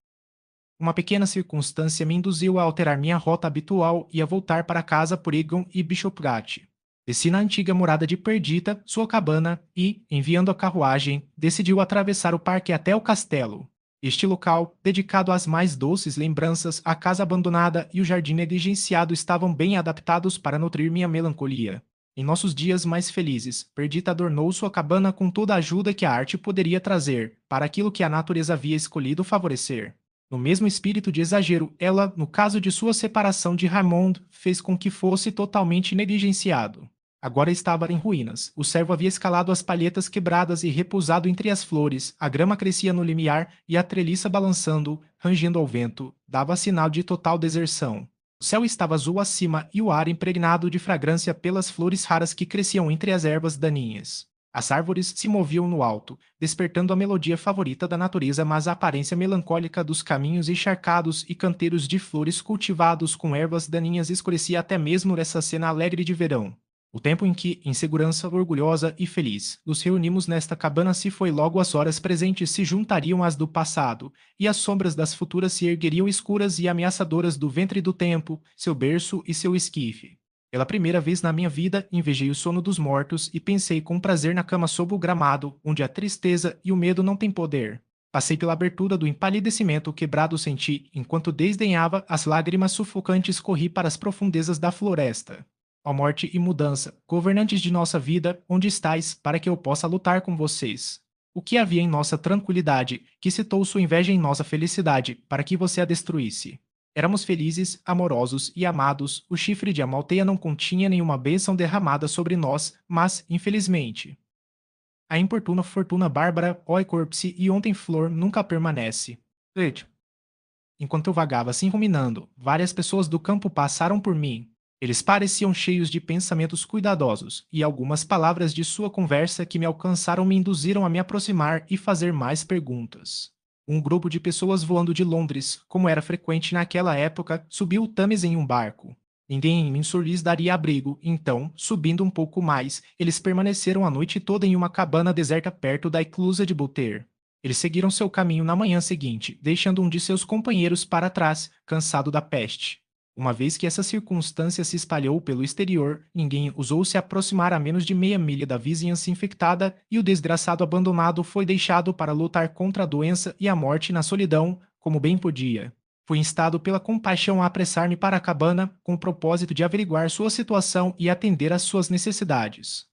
Uma pequena circunstância me induziu a alterar minha rota habitual e a voltar para casa por Egon e Bishopgate. Desci na antiga morada de Perdita, sua cabana, e, enviando a carruagem, decidiu atravessar o parque até o castelo. Este local, dedicado às mais doces lembranças, a casa abandonada e o jardim negligenciado estavam bem adaptados para nutrir minha melancolia. Em nossos dias mais felizes, Perdita adornou sua cabana com toda a ajuda que a arte poderia trazer, para aquilo que a natureza havia escolhido favorecer. No mesmo espírito de exagero, ela, no caso de sua separação de Raymond, fez com que fosse totalmente negligenciado. Agora estava em ruínas. O servo havia escalado as palhetas quebradas e repousado entre as flores. A grama crescia no limiar e a treliça balançando, rangendo ao vento, dava sinal de total deserção. O céu estava azul acima e o ar impregnado de fragrância pelas flores raras que cresciam entre as ervas daninhas. As árvores se moviam no alto, despertando a melodia favorita da natureza, mas a aparência melancólica dos caminhos encharcados e canteiros de flores cultivados com ervas daninhas escurecia até mesmo essa cena alegre de verão. O tempo em que, em segurança orgulhosa e feliz, nos reunimos nesta cabana se foi logo as horas presentes se juntariam às do passado, e as sombras das futuras se ergueriam escuras e ameaçadoras do ventre do tempo, seu berço e seu esquife. Pela primeira vez na minha vida, invejei o sono dos mortos e pensei com prazer na cama sob o gramado, onde a tristeza e o medo não têm poder. Passei pela abertura do empalidecimento quebrado senti, enquanto desdenhava as lágrimas sufocantes corri para as profundezas da floresta. Ó morte e mudança, governantes de nossa vida, onde estais, para que eu possa lutar com vocês? O que havia em nossa tranquilidade, que citou sua inveja em nossa felicidade, para que você a destruísse? Éramos felizes, amorosos e amados, o chifre de Amalteia não continha nenhuma bênção derramada sobre nós, mas, infelizmente, a importuna fortuna bárbara, oi corpse e ontem flor nunca permanece. Veja, enquanto eu vagava assim ruminando, várias pessoas do campo passaram por mim. Eles pareciam cheios de pensamentos cuidadosos, e algumas palavras de sua conversa que me alcançaram me induziram a me aproximar e fazer mais perguntas. Um grupo de pessoas voando de Londres, como era frequente naquela época, subiu o Thames em um barco. Ninguém em Windsor lhes daria abrigo, então, subindo um pouco mais, eles permaneceram a noite toda em uma cabana deserta perto da eclusa de Boulter. Eles seguiram seu caminho na manhã seguinte, deixando um de seus companheiros para trás, cansado da peste. Uma vez que essa circunstância se espalhou pelo exterior, ninguém ousou se aproximar a menos de meia milha da vizinhança infectada e o desgraçado abandonado foi deixado para lutar contra a doença e a morte na solidão, como bem podia. Fui instado pela compaixão a apressar-me para a cabana com o propósito de averiguar sua situação e atender às suas necessidades.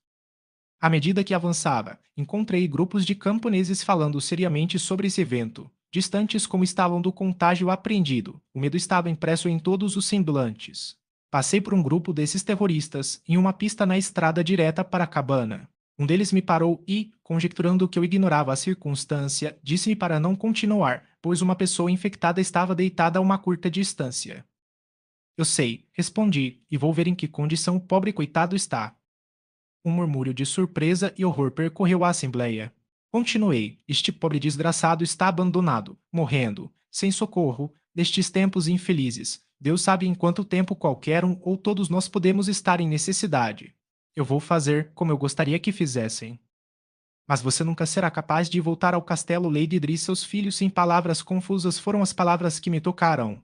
À medida que avançava, encontrei grupos de camponeses falando seriamente sobre esse evento. Distantes como estavam do contágio apreendido, o medo estava impresso em todos os semblantes. Passei por um grupo desses terroristas em uma pista na estrada direta para a cabana. Um deles me parou e, conjecturando que eu ignorava a circunstância, disse-me para não continuar, pois uma pessoa infectada estava deitada a uma curta distância. Eu sei, respondi, e vou ver em que condição o pobre coitado está. Um murmúrio de surpresa e horror percorreu a assembleia. Continuei: este pobre desgraçado está abandonado, morrendo, sem socorro, nestes tempos infelizes. Deus sabe em quanto tempo qualquer um ou todos nós podemos estar em necessidade. Eu vou fazer como eu gostaria que fizessem. Mas você nunca será capaz de voltar ao castelo Lady Idri e seus filhos sem palavras confusas foram as palavras que me tocaram.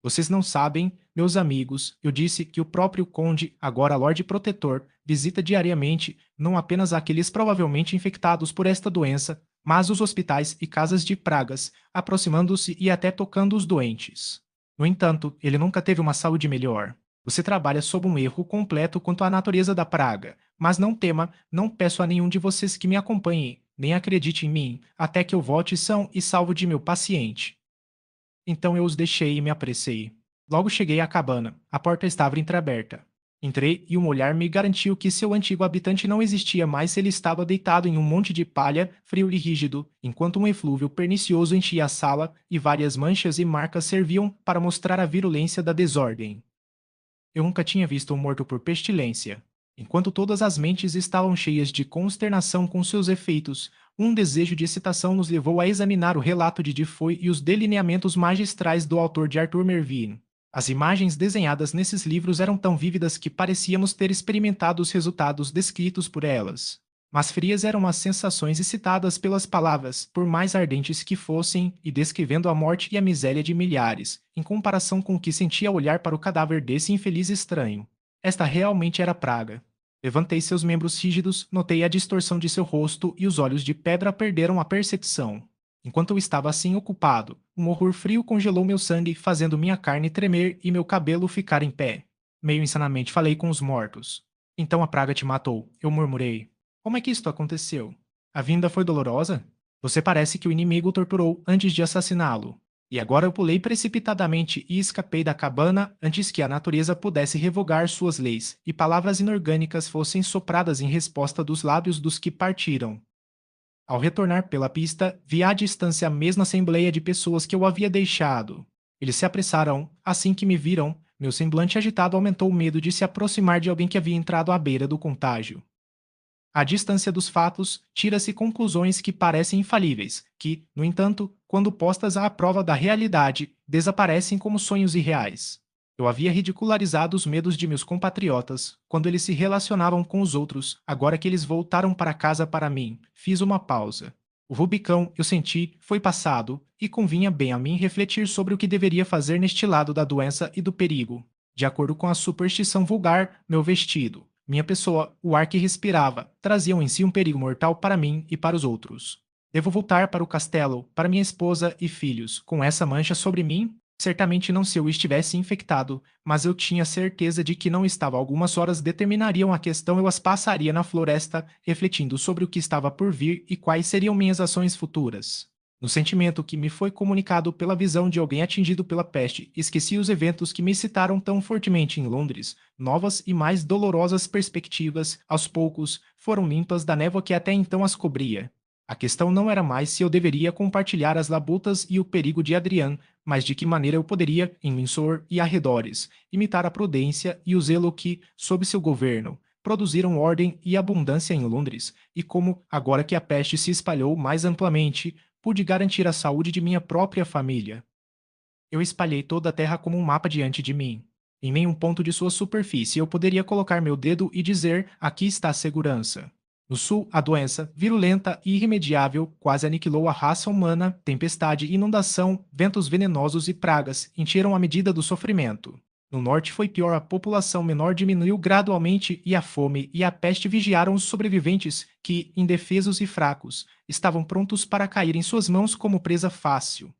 Vocês não sabem, meus amigos, eu disse que o próprio conde, agora Lorde Protetor, visita diariamente não apenas aqueles provavelmente infectados por esta doença, mas os hospitais e casas de pragas, aproximando-se e até tocando os doentes. No entanto, ele nunca teve uma saúde melhor. Você trabalha sob um erro completo quanto à natureza da praga, mas não tema, não peço a nenhum de vocês que me acompanhe, nem acredite em mim, até que eu volte são e salvo de meu paciente. Então eu os deixei e me apressei. Logo cheguei à cabana. A porta estava entreaberta. Entrei e um olhar me garantiu que seu antigo habitante não existia mais se ele estava deitado em um monte de palha, frio e rígido, enquanto um eflúvio pernicioso enchia a sala e várias manchas e marcas serviam para mostrar a virulência da desordem. Eu nunca tinha visto um morto por pestilência. Enquanto todas as mentes estavam cheias de consternação com seus efeitos, um desejo de excitação nos levou a examinar o relato de Defoe e os delineamentos magistrais do autor de Arthur Mervyn. As imagens desenhadas nesses livros eram tão vívidas que parecíamos ter experimentado os resultados descritos por elas. Mas frias eram as sensações excitadas pelas palavras, por mais ardentes que fossem, e descrevendo a morte e a miséria de milhares, em comparação com o que sentia ao olhar para o cadáver desse infeliz estranho. Esta realmente era praga. Levantei seus membros rígidos, notei a distorção de seu rosto e os olhos de pedra perderam a percepção. Enquanto eu estava assim ocupado, um horror frio congelou meu sangue, fazendo minha carne tremer e meu cabelo ficar em pé. Meio insanamente falei com os mortos. Então a praga te matou, eu murmurei. Como é que isto aconteceu? A vinda foi dolorosa? Você parece que o inimigo o torturou antes de assassiná-lo. E agora eu pulei precipitadamente e escapei da cabana antes que a natureza pudesse revogar suas leis e palavras inorgânicas fossem sopradas em resposta dos lábios dos que partiram. Ao retornar pela pista, vi à distância a mesma assembleia de pessoas que eu havia deixado. Eles se apressaram, assim que me viram, meu semblante agitado aumentou o medo de se aproximar de alguém que havia entrado à beira do contágio. À distância dos fatos, tira-se conclusões que parecem infalíveis, que, no entanto, quando postas à prova da realidade, desaparecem como sonhos irreais. Eu havia ridicularizado os medos de meus compatriotas quando eles se relacionavam com os outros, agora que eles voltaram para casa para mim. Fiz uma pausa. O Rubicão, eu senti, foi passado, e convinha bem a mim refletir sobre o que deveria fazer neste lado da doença e do perigo. De acordo com a superstição vulgar, meu vestido, minha pessoa, o ar que respirava, traziam em si um perigo mortal para mim e para os outros. Devo voltar para o castelo, para minha esposa e filhos, com essa mancha sobre mim? Certamente não se eu estivesse infectado, mas eu tinha certeza de que não estava. Algumas horas determinariam a questão, eu as passaria na floresta, refletindo sobre o que estava por vir e quais seriam minhas ações futuras. No sentimento que me foi comunicado pela visão de alguém atingido pela peste, esqueci os eventos que me excitaram tão fortemente em Londres. Novas e mais dolorosas perspectivas, aos poucos, foram limpas da névoa que até então as cobria. A questão não era mais se eu deveria compartilhar as labutas e o perigo de Adrian, mas de que maneira eu poderia, em Windsor e arredores, imitar a prudência e o zelo que, sob seu governo, produziram ordem e abundância em Londres, e como, agora que a peste se espalhou mais amplamente, pude garantir a saúde de minha própria família. Eu espalhei toda a terra como um mapa diante de mim. Em nenhum ponto de sua superfície eu poderia colocar meu dedo e dizer: aqui está a segurança. No sul, a doença, virulenta e irremediável, quase aniquilou a raça humana, tempestade, inundação, ventos venenosos e pragas encheram a medida do sofrimento. No norte foi pior, a população menor diminuiu gradualmente e a fome e a peste vigiaram os sobreviventes que, indefesos e fracos, estavam prontos para cair em suas mãos como presa fácil.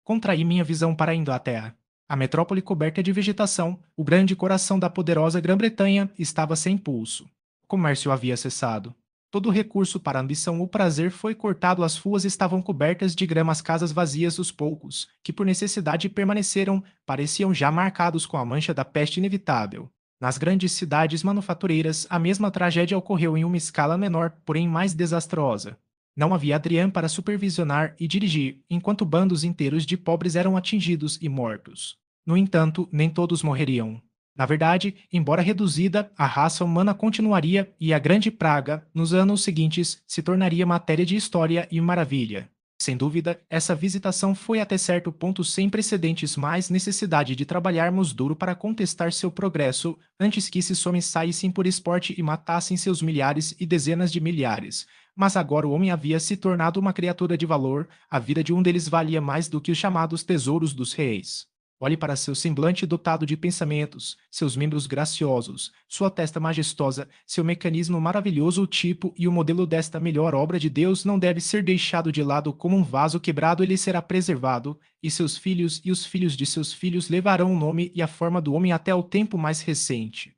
Contraí minha visão para a Inglaterra. A metrópole coberta de vegetação, o grande coração da poderosa Grã-Bretanha, estava sem pulso. O comércio havia cessado. Todo o recurso para a ambição ou prazer foi cortado, as ruas estavam cobertas de grama, as casas vazias, os poucos, que por necessidade permaneceram, pareciam já marcados com a mancha da peste inevitável. Nas grandes cidades manufatureiras, a mesma tragédia ocorreu em uma escala menor, porém mais desastrosa. Não havia Adrian para supervisionar e dirigir, enquanto bandos inteiros de pobres eram atingidos e mortos. No entanto, nem todos morreriam. Na verdade, embora reduzida, a raça humana continuaria e a grande praga, nos anos seguintes, se tornaria matéria de história e maravilha. Sem dúvida, essa visitação foi até certo ponto sem precedentes, mais necessidade de trabalharmos duro para contestar seu progresso antes que esses homens saíssem por esporte e matassem seus milhares e dezenas de milhares. Mas agora o homem havia se tornado uma criatura de valor, a vida de um deles valia mais do que os chamados tesouros dos reis. Olhe para seu semblante dotado de pensamentos, seus membros graciosos, sua testa majestosa, seu mecanismo maravilhoso, o tipo e o modelo desta melhor obra de Deus não deve ser deixado de lado como um vaso quebrado, ele será preservado, e seus filhos e os filhos de seus filhos levarão o nome e a forma do homem até o tempo mais recente.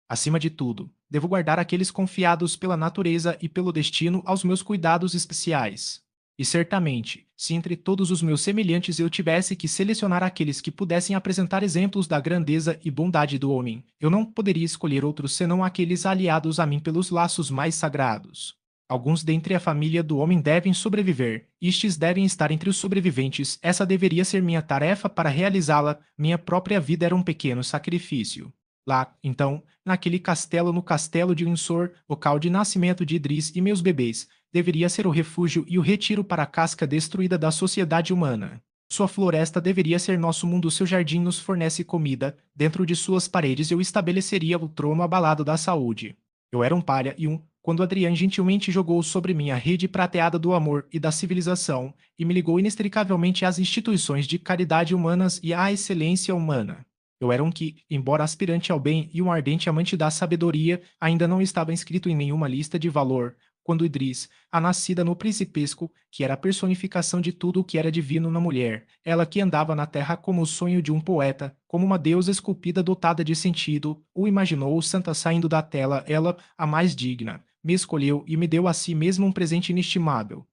Acima de tudo, devo guardar aqueles confiados pela natureza e pelo destino aos meus cuidados especiais. E certamente, se entre todos os meus semelhantes eu tivesse que selecionar aqueles que pudessem apresentar exemplos da grandeza e bondade do homem, eu não poderia escolher outros senão aqueles aliados a mim pelos laços mais sagrados. Alguns dentre a família do homem devem sobreviver, estes devem estar entre os sobreviventes, essa deveria ser minha tarefa para realizá-la, minha própria vida era um pequeno sacrifício. Lá, então, naquele castelo, no castelo de Windsor, local de nascimento de Idris e meus bebês, deveria ser o refúgio e o retiro para a casca destruída da sociedade humana. Sua floresta deveria ser nosso mundo, seu jardim nos fornece comida, dentro de suas paredes eu estabeleceria o trono abalado da saúde. Eu era um palha e quando Adrian gentilmente jogou sobre mim a rede prateada do amor e da civilização, e me ligou inextricavelmente às instituições de caridade humanas e à excelência humana. Eu era um que, embora aspirante ao bem e um ardente amante da sabedoria, ainda não estava inscrito em nenhuma lista de valor, quando Idris, a nascida no principesco, que era a personificação de tudo o que era divino na mulher, ela que andava na terra como o sonho de um poeta, como uma deusa esculpida dotada de sentido, o imaginou santa saindo da tela, ela, a mais digna, me escolheu e me deu a si mesma um presente inestimável.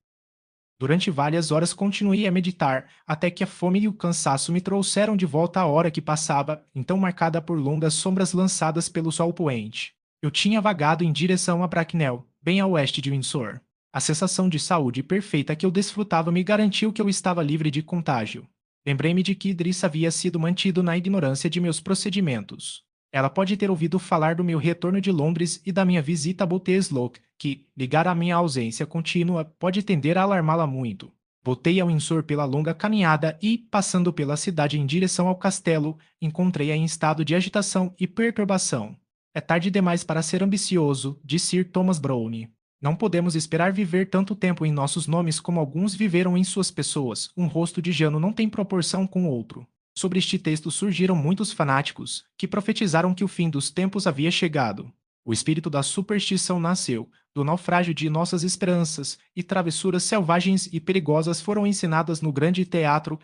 Durante várias horas continuei a meditar, até que a fome e o cansaço me trouxeram de volta a hora que passava, então marcada por longas sombras lançadas pelo sol poente. Eu tinha vagado em direção a Bracknell, bem a oeste de Windsor. A sensação de saúde perfeita que eu desfrutava me garantiu que eu estava livre de contágio. Lembrei-me de que Idris havia sido mantido na ignorância de meus procedimentos. Ela pode ter ouvido falar do meu retorno de Londres e da minha visita a Boothesloke, que, ligada à minha ausência contínua, pode tender a alarmá-la muito. Voltei ao Windsor pela longa caminhada e, passando pela cidade em direção ao castelo, encontrei-a em estado de agitação e perturbação. É tarde demais para ser ambicioso, disse Sir Thomas Browne. Não podemos esperar viver tanto tempo em nossos nomes como alguns viveram em suas pessoas. Um rosto de Jano não tem proporção com o outro. Sobre este texto surgiram muitos fanáticos, que profetizaram que o fim dos tempos havia chegado. O espírito da superstição nasceu, do naufrágio de nossas esperanças, e travessuras selvagens e perigosas foram ensinadas no grande teatro